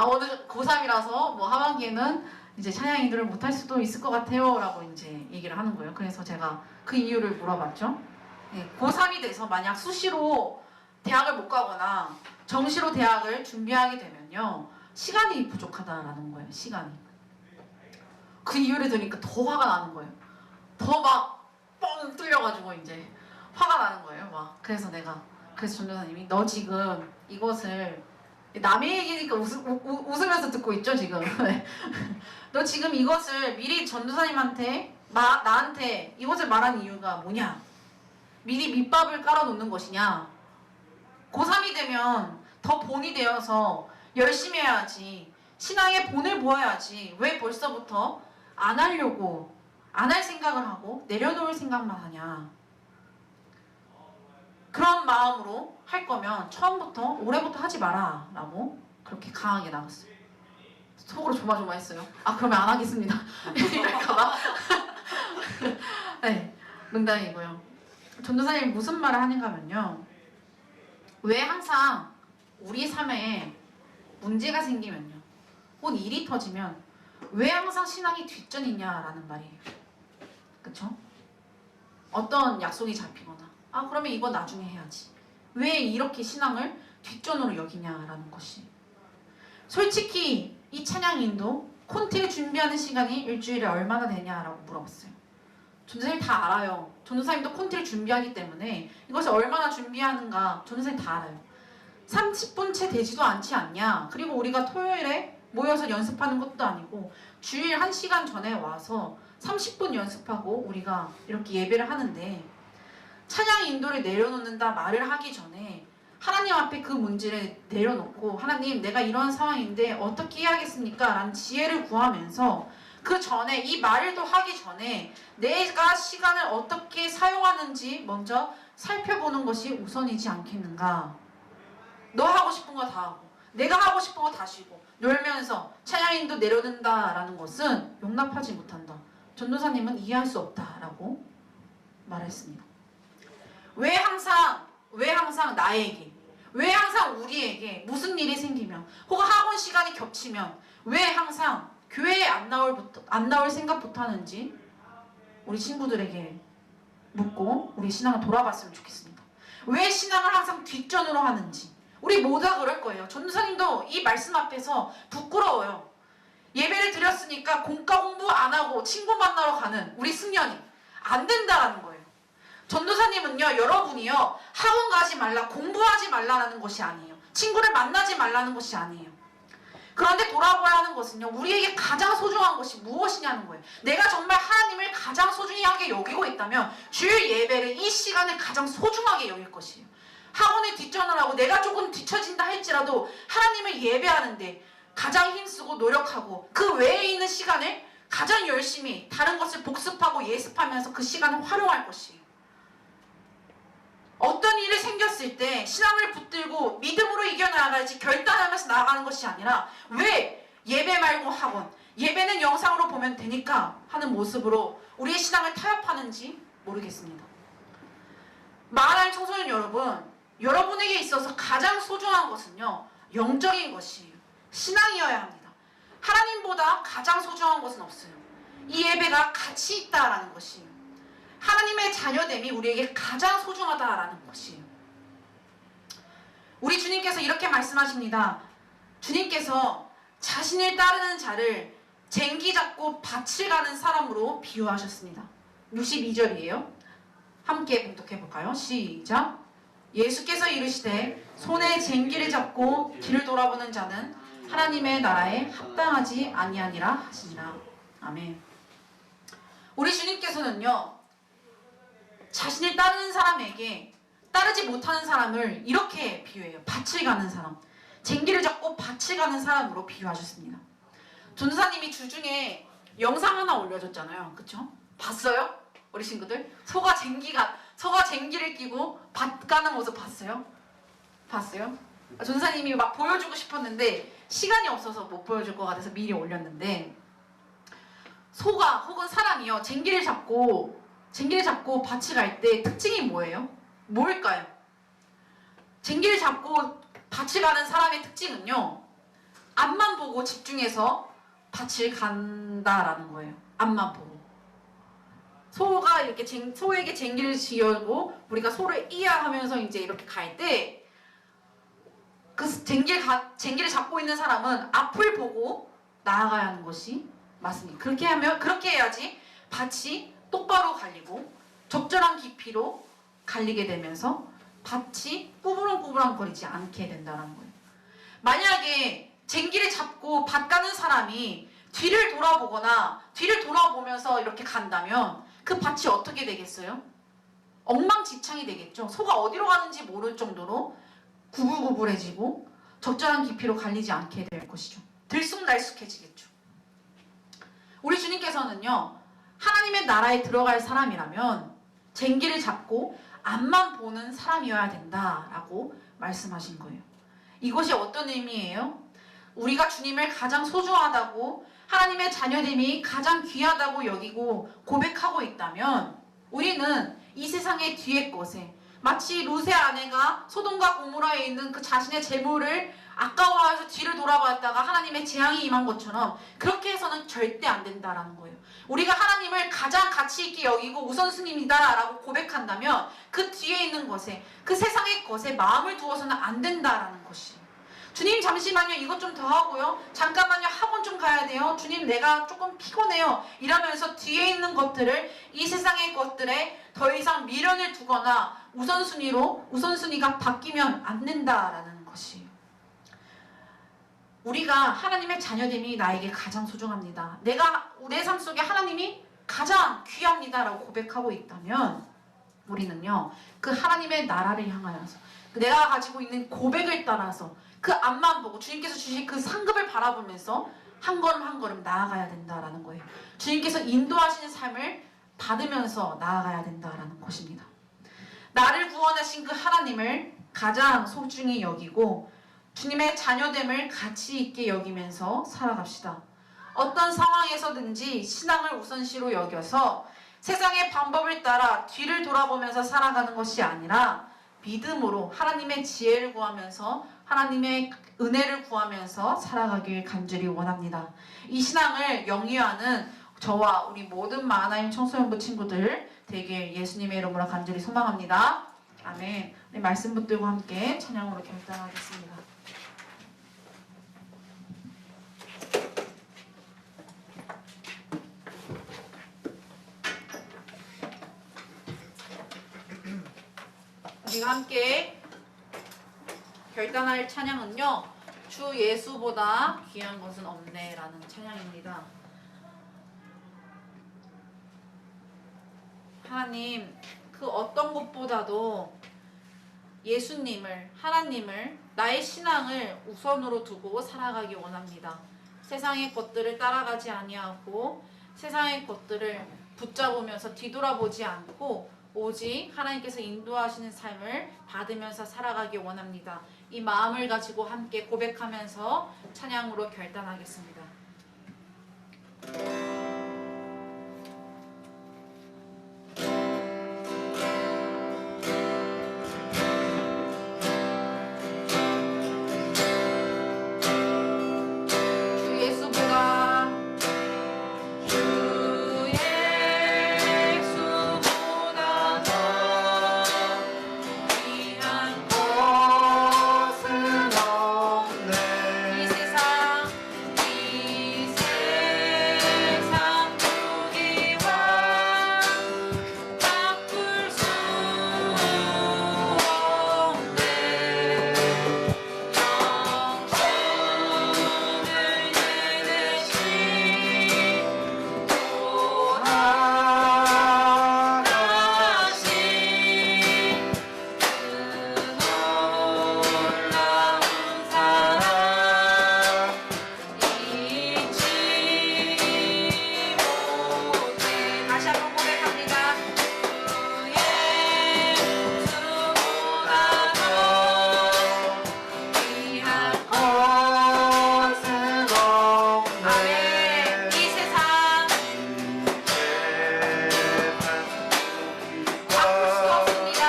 오늘 고3이라서 뭐 하반기에는 이제 찬양 인도를 못할 수도 있을 것 같아요 라고 이제 얘기를 하는 거예요. 그래서 제가 그 이유를 물어봤죠. 고3이 돼서 만약 수시로 대학을 못 가거나 정시로 대학을 준비하게 되면요, 시간이 부족하다라는 거예요. 시간이. 그 이유를 들으니까 더 화가 나는 거예요. 더 막 뻥 뚫려가지고 이제 화가 나는 거예요. 막. 그래서 전도사님이 너 지금 이것을, 남의 얘기니까 웃으면서 듣고 있죠 지금. 너 지금 이것을 미리 전도사님한테 나한테 이것을 말한 이유가 뭐냐? 미리 밑밥을 깔아놓는 것이냐? 고3이 되면 더 본이 되어서 열심히 해야지, 신앙의 본을 보아야지, 왜 벌써부터 안 할 생각을 하고 내려놓을 생각만 하냐? 그런 마음으로 할 거면 처음부터, 올해부터 하지 마라 라고 그렇게 강하게 나갔어요. 속으로 조마조마했어요. 아 그러면 안 하겠습니다 이럴까봐. 네, 농담이고요. 전도사님이 무슨 말을 하는가 하면요, 왜 항상 우리 삶에 문제가 생기면요, 혹은 일이 터지면 왜 항상 신앙이 뒷전이냐라는 말이에요. 그쵸? 어떤 약속이 잡히거나, 아 그러면 이거 나중에 해야지, 왜 이렇게 신앙을 뒷전으로 여기냐라는 것이. 솔직히 이 찬양인도 콘티를 준비하는 시간이 일주일에 얼마나 되냐라고 물어봤어요. 전도사님 다 알아요. 전도사님도 콘티를 준비하기 때문에 이것을 얼마나 준비하는가 전도사님 다 알아요. 30분 채 되지도 않지 않냐? 그리고 우리가 토요일에 모여서 연습하는 것도 아니고 주일 1시간 전에 와서 30분 연습하고 우리가 이렇게 예배를 하는데, 찬양 인도를 내려놓는다 말을 하기 전에 하나님 앞에 그 문제를 내려놓고, 하나님 내가 이런 상황인데 어떻게 해야겠습니까? 라는 지혜를 구하면서 그 전에, 이 말을 또 하기 전에 내가 시간을 어떻게 사용하는지 먼저 살펴보는 것이 우선이지 않겠는가? 너 하고 싶은 거 다 하고 내가 하고 싶은 거 다 쉬고 놀면서 찬양인도 내려놓는다라는 것은 용납하지 못한다. 전도사님은 이해할 수 없다라고 말했습니다. 왜 항상 나에게, 왜 항상 우리에게 무슨 일이 생기면 혹은 학원 시간이 겹치면 왜 항상 교회에 안 나올 생각부터 하는지 우리 친구들에게 묻고 우리 신앙을 돌아봤으면 좋겠습니다. 왜 신앙을 항상 뒷전으로 하는지. 우리 모두 다 그럴 거예요. 전도사님도 이 말씀 앞에서 부끄러워요. 예배를 드렸으니까 공과 공부 안 하고 친구 만나러 가는 우리 승연이 안 된다라는 거예요. 전도사님은요, 여러분이요, 학원 가지 말라, 공부하지 말라는 것이 아니에요. 친구를 만나지 말라는 것이 아니에요. 그런데 돌아보아야 하는 것은요, 우리에게 가장 소중한 것이 무엇이냐는 거예요. 내가 정말 하나님을 가장 소중히 하게 여기고 있다면 주일 예배를, 이 시간을 가장 소중하게 여길 것이에요. 학원에 뒷전을 하고 내가 조금 뒤처진다 할지라도 하나님을 예배하는데 가장 힘쓰고 노력하고 그 외에 있는 시간을 가장 열심히 다른 것을 복습하고 예습하면서 그 시간을 활용할 것이에요. 어떤 일이 생겼을 때 신앙을 붙들고 믿음으로 이겨나가야지 결단하면서 나아가는 것이 아니라, 왜 예배 말고 학원, 예배는 영상으로 보면 되니까 하는 모습으로 우리의 신앙을 타협하는지 모르겠습니다. 마하나임 청소년 여러분, 여러분에게 있어서 가장 소중한 것은요, 영적인 것이에요. 신앙이어야 합니다. 하나님보다 가장 소중한 것은 없어요. 이 예배가 가치 있다라는 것이에요. 하나님의 자녀됨이 우리에게 가장 소중하다라는 것이에요. 우리 주님께서 이렇게 말씀하십니다. 주님께서 자신을 따르는 자를 쟁기 잡고 밭을 가는 사람으로 비유하셨습니다. 62절이에요. 함께 봉독해 볼까요? 시작. 예수께서 이르시되 손에 쟁기를 잡고 뒤를 돌아보는 자는 하나님의 나라에 합당하지 아니하니라 하시니라. 아멘. 우리 주님께서는요, 자신을 따르는 사람에게 따르지 못하는 사람을 이렇게 비유해요. 밭을 가는 사람, 쟁기를 잡고 밭을 가는 사람으로 비유하셨습니다. 전도사님이 주중에 영상 하나 올려줬잖아요. 그쵸? 봤어요? 우리 친구들? 소가 쟁기를 끼고 밭 가는 모습 봤어요? 봤어요? 전도사님이 막 보여주고 싶었는데 시간이 없어서 못 보여줄 것 같아서 미리 올렸는데, 소가 혹은 사람이요, 쟁기를 잡고 밭을 갈 때 특징이 뭐예요? 뭘까요? 쟁기를 잡고 밭을 가는 사람의 특징은요, 앞만 보고 집중해서 밭을 간다라는 거예요. 앞만 보고. 소가 이렇게 소에게 쟁기를 지어고 우리가 소를 이야하면서 이제 이렇게 갈 때, 그 쟁기를 잡고 있는 사람은 앞을 보고 나아가야 하는 것이 맞습니다. 그렇게 해야지 밭이 똑바로 갈리고 적절한 깊이로 갈리게 되면서 밭이 꾸부렁꾸부렁거리지 않게 된다는 거예요. 만약에 쟁기를 잡고 밭 가는 사람이 뒤를 돌아보면서 이렇게 간다면 그 밭이 어떻게 되겠어요? 엉망진창이 되겠죠. 소가 어디로 가는지 모를 정도로 구불구불해지고 적절한 깊이로 갈리지 않게 될 것이죠. 들쑥날쑥해지겠죠. 우리 주님께서는요, 하나님의 나라에 들어갈 사람이라면 쟁기를 잡고 앞만 보는 사람이어야 된다라고 말씀하신 거예요. 이것이 어떤 의미예요? 우리가 주님을 가장 소중하다고, 하나님의 자녀됨이 가장 귀하다고 여기고 고백하고 있다면, 우리는 이 세상의 뒤의 것에, 마치 롯의 아내가 소돔과 고모라에 있는 그 자신의 재물을 아까워해서 뒤를 돌아봤다가 하나님의 재앙이 임한 것처럼 그렇게 해서는 절대 안 된다라는 거예요. 우리가 하나님을 가장 가치 있게 여기고 우선순위입니다 라고 고백한다면 그 뒤에 있는 것에, 그 세상의 것에 마음을 두어서는 안 된다라는 것이에요. 주님 잠시만요, 이것 좀 더 하고요, 잠깐만요, 학원 좀 가야 돼요, 주님 내가 조금 피곤해요, 이러면서 뒤에 있는 것들을, 이 세상의 것들에 더 이상 미련을 두거나 우선순위가 바뀌면 안 된다라는 것이에요. 우리가 하나님의 자녀됨이 나에게 가장 소중합니다, 내 삶 속에 하나님이 가장 귀합니다 라고 고백하고 있다면, 우리는요, 그 하나님의 나라를 향하여서 내가 가지고 있는 고백을 따라서 그 앞만 보고 주님께서 주신 그 상급을 바라보면서 한 걸음 한 걸음 나아가야 된다라는 거예요. 주님께서 인도하시는 삶을 받으면서 나아가야 된다라는 것입니다. 나를 구원하신 그 하나님을 가장 소중히 여기고 주님의 자녀됨을 가치 있게 여기면서 살아갑시다. 어떤 상황에서든지 신앙을 우선시로 여겨서 세상의 방법을 따라 뒤를 돌아보면서 살아가는 것이 아니라 믿음으로 하나님의 지혜를 구하면서 하나님의 은혜를 구하면서 살아가길 간절히 원합니다. 이 신앙을 영위하는 저와 우리 모든 마하나임 청소년부 친구들 되길 예수님의 이름으로 간절히 소망합니다. 아멘. 네, 말씀 붙들고 함께 찬양으로 결단하겠습니다. 우리가 함께 결단할 찬양은요, 주 예수보다 귀한 것은 없네 라는 찬양입니다. 하나님, 그 어떤 것보다도 예수님을, 하나님을, 나의 신앙을 우선으로 두고 살아가기 원합니다. 세상의 것들을 따라가지 아니하고 세상의 것들을 붙잡으면서 뒤돌아보지 않고 오직 하나님께서 인도하시는 삶을 받으면서 살아가기 원합니다. 이 마음을 가지고 함께 고백하면서 찬양으로 결단하겠습니다. 주 예수보다 더 귀한 것은 없네. 이 세상 누리와 바꿀 수 없네. 영생을 내내신 돌아가신 그 놀라운 사랑 잊지 못해. 다시 한번 고백합니다. 주 예수보다 더 귀한 것은 없네. 아멘. 이 세상 바꿀 수 없습니다.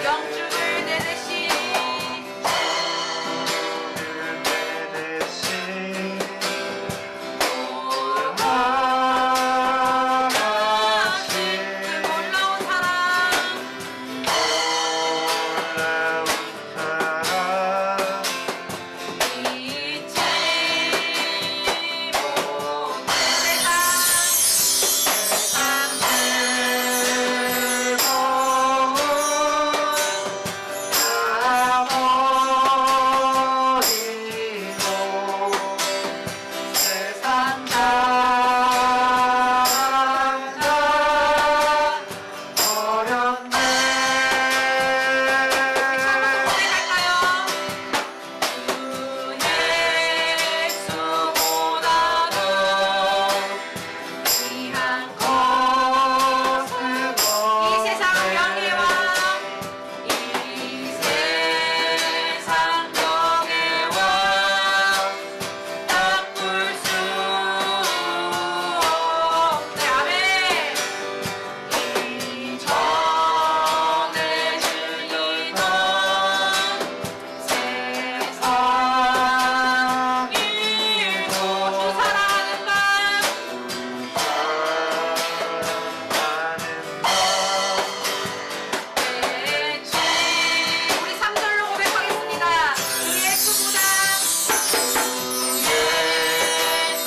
영주를 내내신 돌아가신 그 놀라운 사랑 잊지 못해. 세상 버렸네. 고백할까요? 주 예수보다도 귀한 것은 이 세상 명예와 이 세상 명예와 바꿀 수 없네. 아멘. 이전에 즐기던 세상 일도 주 사랑하는 밤 대체 우리 3절로 고백하겠습니다. 주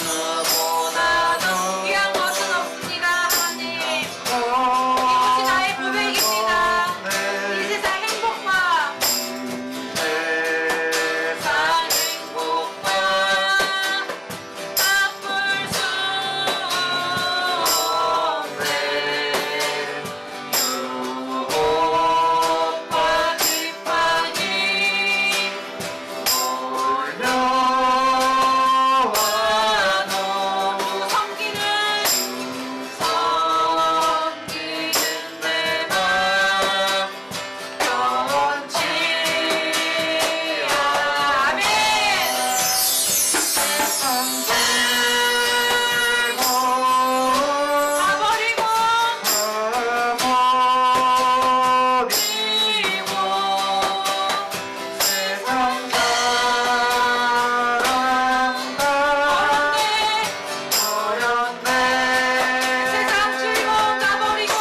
예수보다 귀한 것은 없습니다. 하나님 이것이 나의 고백입니다. 이 세상 행복과 세상 행복과 바꿀 수 없네. 유혹과 비판이 몰려와도 섬기는 내 맘 변치 아멘. 가버리고 세상 즐거움 가버리고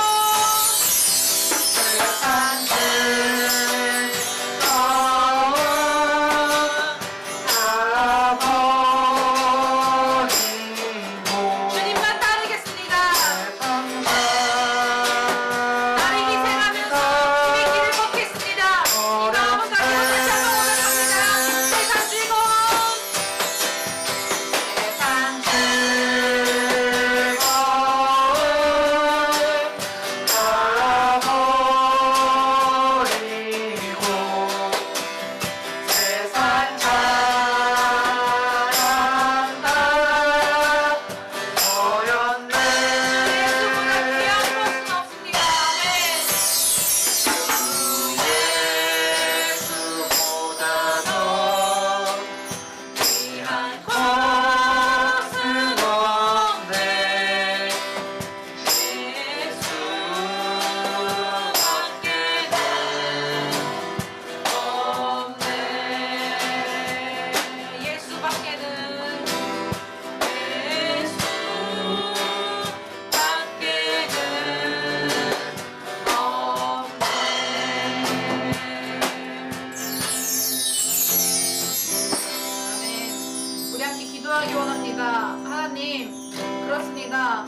기도하기 원합니다. 하나님, 그렇습니다.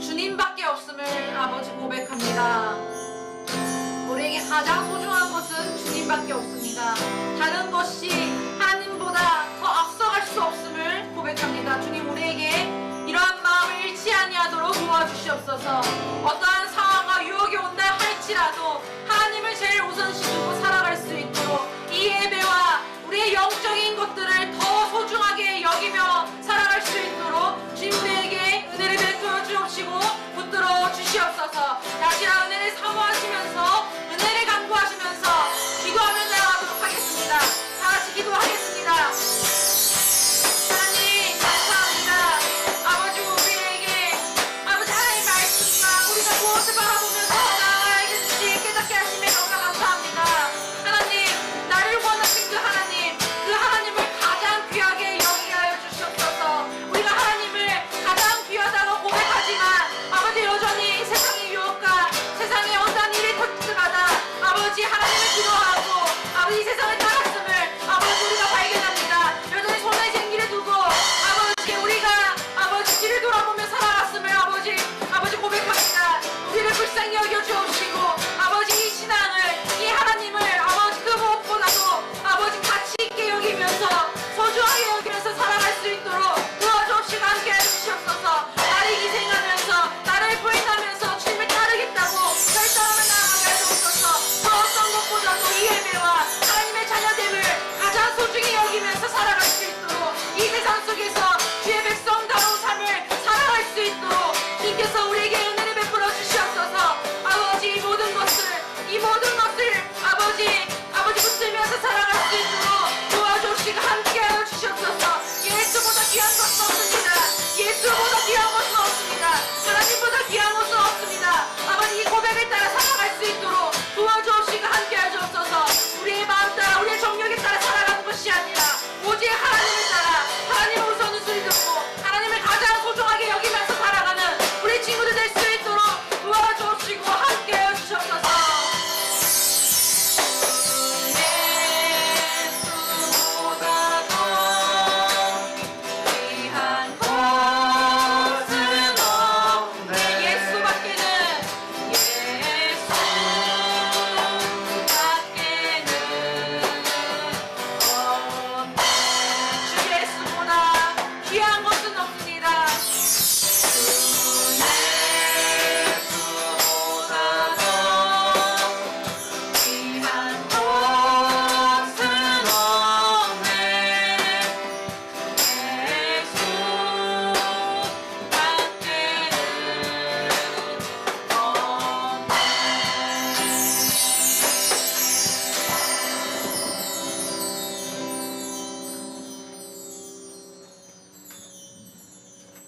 주님밖에 없음을 아버지 고백합니다. 우리에게 가장 소중한 것은 주님밖에 없습니다. 다른 것이 하나님보다 더 앞서갈 수 없음을 고백합니다. 주님, 우리에게 이러한 마음을 잃지 아니하도록 도와주시옵소서. 어떠한 상황과 유혹이 온다 할지라도 하나님을 제일 우선시 두고 살아갈 수 있도록 이 예배와 우리의 영적인 것들을 더 소중하게 여기며 살아갈 수 있도록 주님 우리에게 은혜를 베풀어 주옵시고 붙들어 주시옵소서. 다시라 은혜를 사모하시면서 은혜를 간구하시면서 기도하며 나아가도록 하겠습니다. 다같이 기도하겠습니다. 하나님 감사합니다. 아버지 우리에게 아버지 하나님의 말씀과 우리가 무엇을 바라보면서 나아가야 되는지 깨닫게 하심에 너무나 감사합니다. 하나님 나를 원하신 그 하나님을 가장 귀하게 여기게 하여 주시옵소서. 우리가 하나님을 가장 귀하다고 고백하지만 아버지 여전히 세상의 유혹과 세상의 어떠한 일이 터뜨려가다 아버지 하나님을 기도하고 아버지 세상을 따랐음을 아버지 우리가 발견합니다. 여전히 손에 쟁기를 두고 아버지 우리가 아버지 뒤를 돌아보며 살아갔음을 아버지 고백합니다. 우리를 불쌍히 여겨 주옵시고 아버지 이 신앙을 이 하나님을 아버지 그 무엇보다도 아버지 가치 있게 여기면서 소중하게 여기면서 살아갈 수 있도록 도와주옵시고 함께 해주시옵소서. 나를 희생하면서 나를 부인하면서 주님을 따르겠다고 결단하며 나아가게 해주옵소서. 그 어떤 것보다도 이 예배와 하나님의 자녀됨을 가장 소중히 여기면서 살아갈 수 있도록 이 세상 속에서 주의 백성다운 삶을 살아갈 수 있도록 주님께서 우리에게 은혜를 베풀어 주시옵소서. 아버지 이 모든 것을 아버지 붙들면서 살아갈 수 있도록 도와주시고 함께하여 주시옵소서. 예수보다 귀한 것은 없습니다. 예수보다 귀한 것은 없습니다. 하나님보다 귀한 것은 없습니다. 아버지 이 고백을 따라 살아갈 수 있도록 도와주시고 함께하여 주옵소서. 우리의 마음 따라 우리의 정력에 따라 살아가는 것이 아니라 오직 하나님을 따라 하나님을 우선순위 두고 하나님을 가장 소중하게 여기면서 살아가는 우리 친구들 될 수 있도록 도와주시고 함께하여 주시옵소서.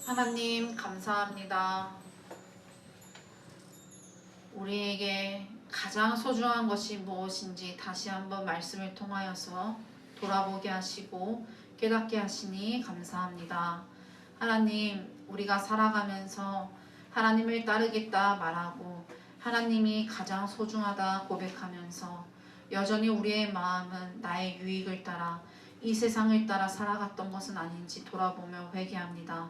하나님 감사합니다. 우리에게 가장 소중한 것이 무엇인지 다시 한번 말씀을 통하여서 돌아보게 하시고 깨닫게 하시니 감사합니다. 하나님, 우리가 살아가면서 하나님을 따르겠다 말하고 하나님이 가장 소중하다 고백하면서 여전히 우리의 마음은 나의 유익을 따라 이 세상을 따라 살아갔던 것은 아닌지 돌아보며 회개합니다.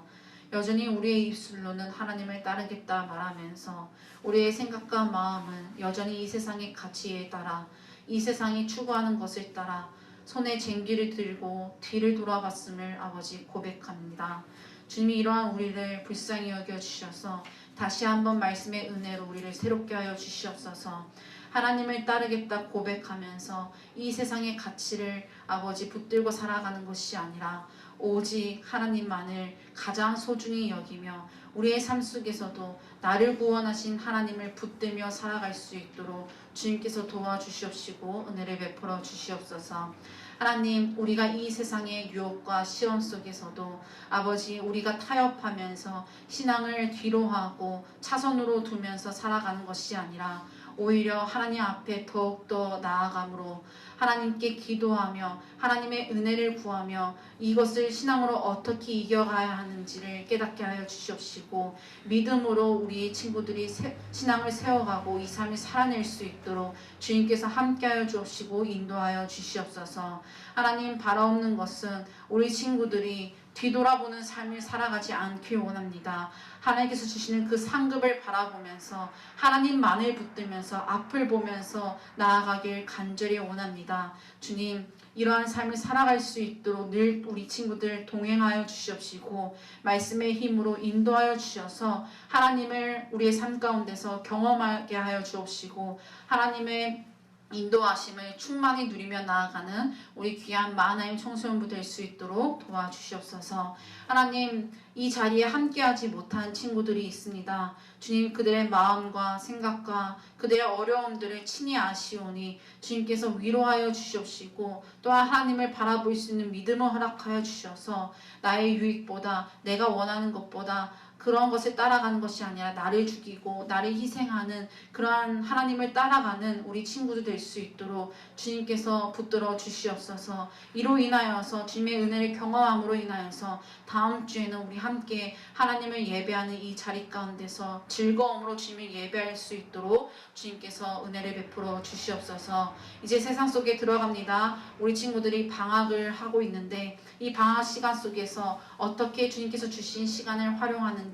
여전히 우리의 입술로는 하나님을 따르겠다 말하면서 우리의 생각과 마음은 여전히 이 세상의 가치에 따라 이 세상이 추구하는 것을 따라 손에 쟁기를 들고 뒤를 돌아봤음을 아버지 고백합니다. 주님이 이러한 우리를 불쌍히 여겨주셔서 다시 한번 말씀의 은혜로 우리를 새롭게 하여 주시옵소서. 하나님을 따르겠다 고백하면서 이 세상의 가치를 아버지 붙들고 살아가는 것이 아니라 오직 하나님만을 가장 소중히 여기며 우리의 삶 속에서도 나를 구원하신 하나님을 붙들며 살아갈 수 있도록 주님께서 도와주시옵시고 은혜를 베풀어 주시옵소서. 하나님, 우리가 이 세상의 유혹과 시험 속에서도 아버지 우리가 타협하면서 신앙을 뒤로하고 차선으로 두면서 살아가는 것이 아니라 오히려 하나님 앞에 더욱더 나아감으로 하나님께 기도하며 하나님의 은혜를 구하며 이것을 신앙으로 어떻게 이겨가야 하는지를 깨닫게 하여 주시옵시고 믿음으로 우리 친구들이 신앙을 세워가고 이 삶을 살아낼 수 있도록 주님께서 함께하여 주옵시고 인도하여 주시옵소서. 하나님, 바라옵는 것은 우리 친구들이 뒤돌아보는 삶을 살아가지 않길 원합니다. 하나님께서 주시는 그 상급을 바라보면서 하나님만을 붙들면서 앞을 보면서 나아가길 간절히 원합니다. 주님, 이러한 삶을 살아갈 수 있도록 늘 우리 친구들 동행하여 주시옵시고 말씀의 힘으로 인도하여 주셔서 하나님을 우리의 삶 가운데서 경험하게 하여 주옵시고 하나님의 인도하심을 충만히 누리며 나아가는 우리 귀한 마하나임 청소년부 될 수 있도록 도와주시옵소서. 하나님, 이 자리에 함께하지 못한 친구들이 있습니다. 주님, 그들의 마음과 생각과 그들의 어려움들을 친히 아시오니 주님께서 위로하여 주시옵시고 또한 하나님을 바라볼 수 있는 믿음을 허락하여 주셔서 나의 유익보다 내가 원하는 것보다 그런 것을 따라가는 것이 아니라 나를 죽이고 나를 희생하는 그러한 하나님을 따라가는 우리 친구들 될 수 있도록 주님께서 붙들어 주시옵소서. 이로 인하여서 주님의 은혜를 경험함으로 인하여서 다음 주에는 우리 함께 하나님을 예배하는 이 자리 가운데서 즐거움으로 주님을 예배할 수 있도록 주님께서 은혜를 베풀어 주시옵소서. 이제 세상 속에 들어갑니다. 우리 친구들이 방학을 하고 있는데 이 방학 시간 속에서 어떻게 주님께서 주신 시간을 활용하는지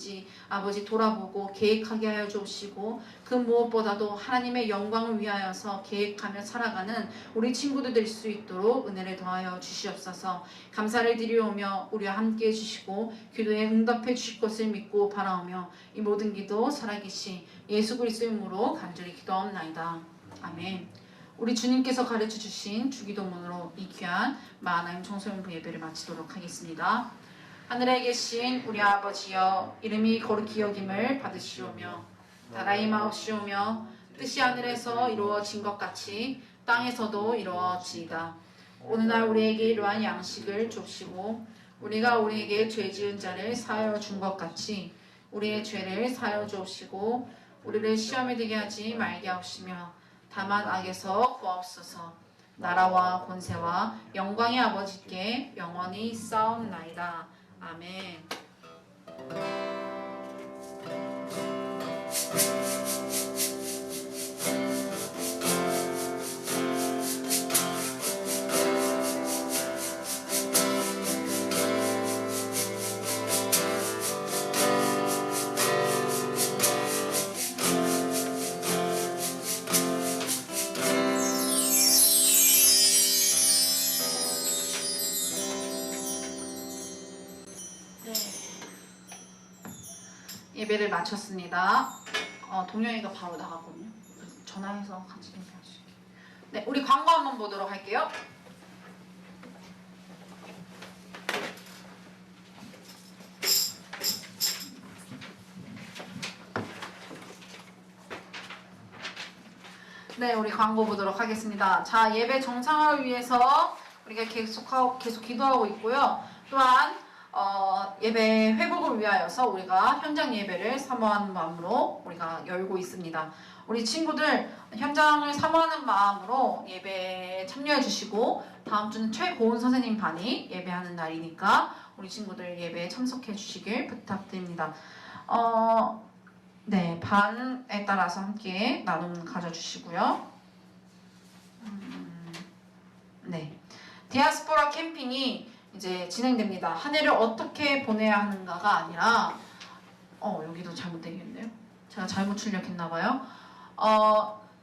아버지 돌아보고 계획하게 하여 주시고 그 무엇보다도 하나님의 영광을 위하여서 계획하며 살아가는 우리 친구들 될 수 있도록 은혜를 더하여 주시옵소서. 감사를 드리오며 우리와 함께 해주시고 기도에 응답해 주실 것을 믿고 바라오며 이 모든 기도 살아계신 예수 그리스도의 이름으로 간절히 기도하옵나이다. 아멘. 우리 주님께서 가르쳐 주신 주기도문으로 이 귀한 마하나임 청소년부 예배를 마치도록 하겠습니다. 하늘에 계신 우리 아버지여, 이름이 거룩히 여김을 받으시오며 나라의 마옵시오며 뜻이 하늘에서 이루어진 것 같이 땅에서도 이루어지이다. 오늘날 우리에게 이러한 양식을 줍시고 우리가 우리에게 죄 지은 자를 사하여 준 것 같이 우리의 죄를 사하여 주옵시고 우리를 시험에 들게 하지 말게 하옵시며 다만 악에서 구하옵소서. 나라와 권세와 영광의 아버지께 영원히 싸움나이다. 아멘. 예배를 마쳤습니다. 동영이가 바로 나갔거든요. 전화해서 같이 예배할 수 있게. 네, 우리 광고 한번 보도록 할게요. 네, 우리 광고 보도록 하겠습니다. 자, 예배 정상화를 위해서 우리가 계속 기도하고 있고요. 또한 예배 회복을 위하여서 우리가 현장 예배를 사모하는 마음으로 우리가 열고 있습니다. 우리 친구들 현장을 사모하는 마음으로 예배에 참여해 주시고 다음 주는 최고은 선생님 반이 예배하는 날이니까 우리 친구들 예배에 참석해 주시길 부탁드립니다. 네, 반에 따라서 함께 나눔 가져주시고요. 네, 디아스포라 캠핑이 이제 진행됩니다. 한 해를 어떻게 보내야 하는가가 아니라 여기도 잘못되겠네요. 제가 잘못 출력했나봐요.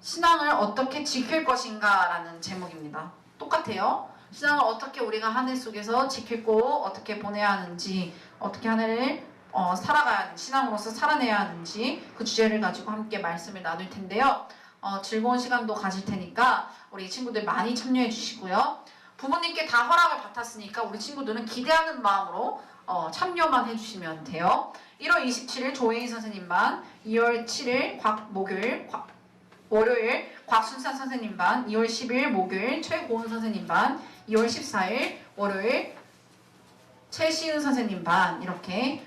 신앙을 어떻게 지킬 것인가 라는 제목입니다. 똑같아요. 신앙을 어떻게 우리가 한 해 속에서 지키고 어떻게 보내야 하는지, 어떻게 한 해를 살아가야 하는지, 신앙으로서 살아내야 하는지 그 주제를 가지고 함께 말씀을 나눌 텐데요. 즐거운 시간도 가질 테니까 우리 친구들 많이 참여해 주시고요. 부모님께 다 허락을 받았으니까 우리 친구들은 기대하는 마음으로 참여만 해주시면 돼요. 1월 27일 조혜인 선생님 반, 2월 7일 월요일 곽순산 선생님 반, 2월 10일 목요일 최고은 선생님 반, 2월 14일 월요일 최시은 선생님 반 이렇게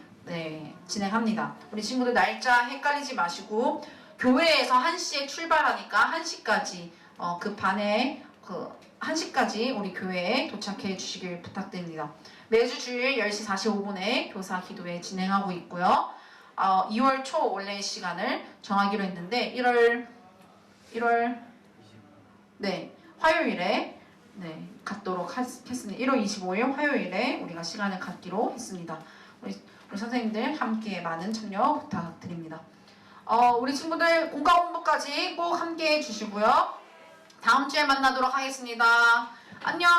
진행합니다. 우리 친구들 날짜 헷갈리지 마시고 교회에서 1시에 출발하니까 1시까지 그 반에 1시까지 우리 교회에 도착해 주시길 부탁드립니다. 매주 주일 10시 45분에 교사 기도회 진행하고 있고요. 2월 초 원래의 시간을 정하기로 했는데 1월 화요일에 갖도록 했습니다. 1월 25일 화요일에 우리가 시간을 갖기로 했습니다. 우리 선생님들 함께 많은 참여 부탁드립니다. 우리 친구들 공과 공부까지 꼭 함께 해주시고요. 다음 주에 만나도록 하겠습니다. 안녕.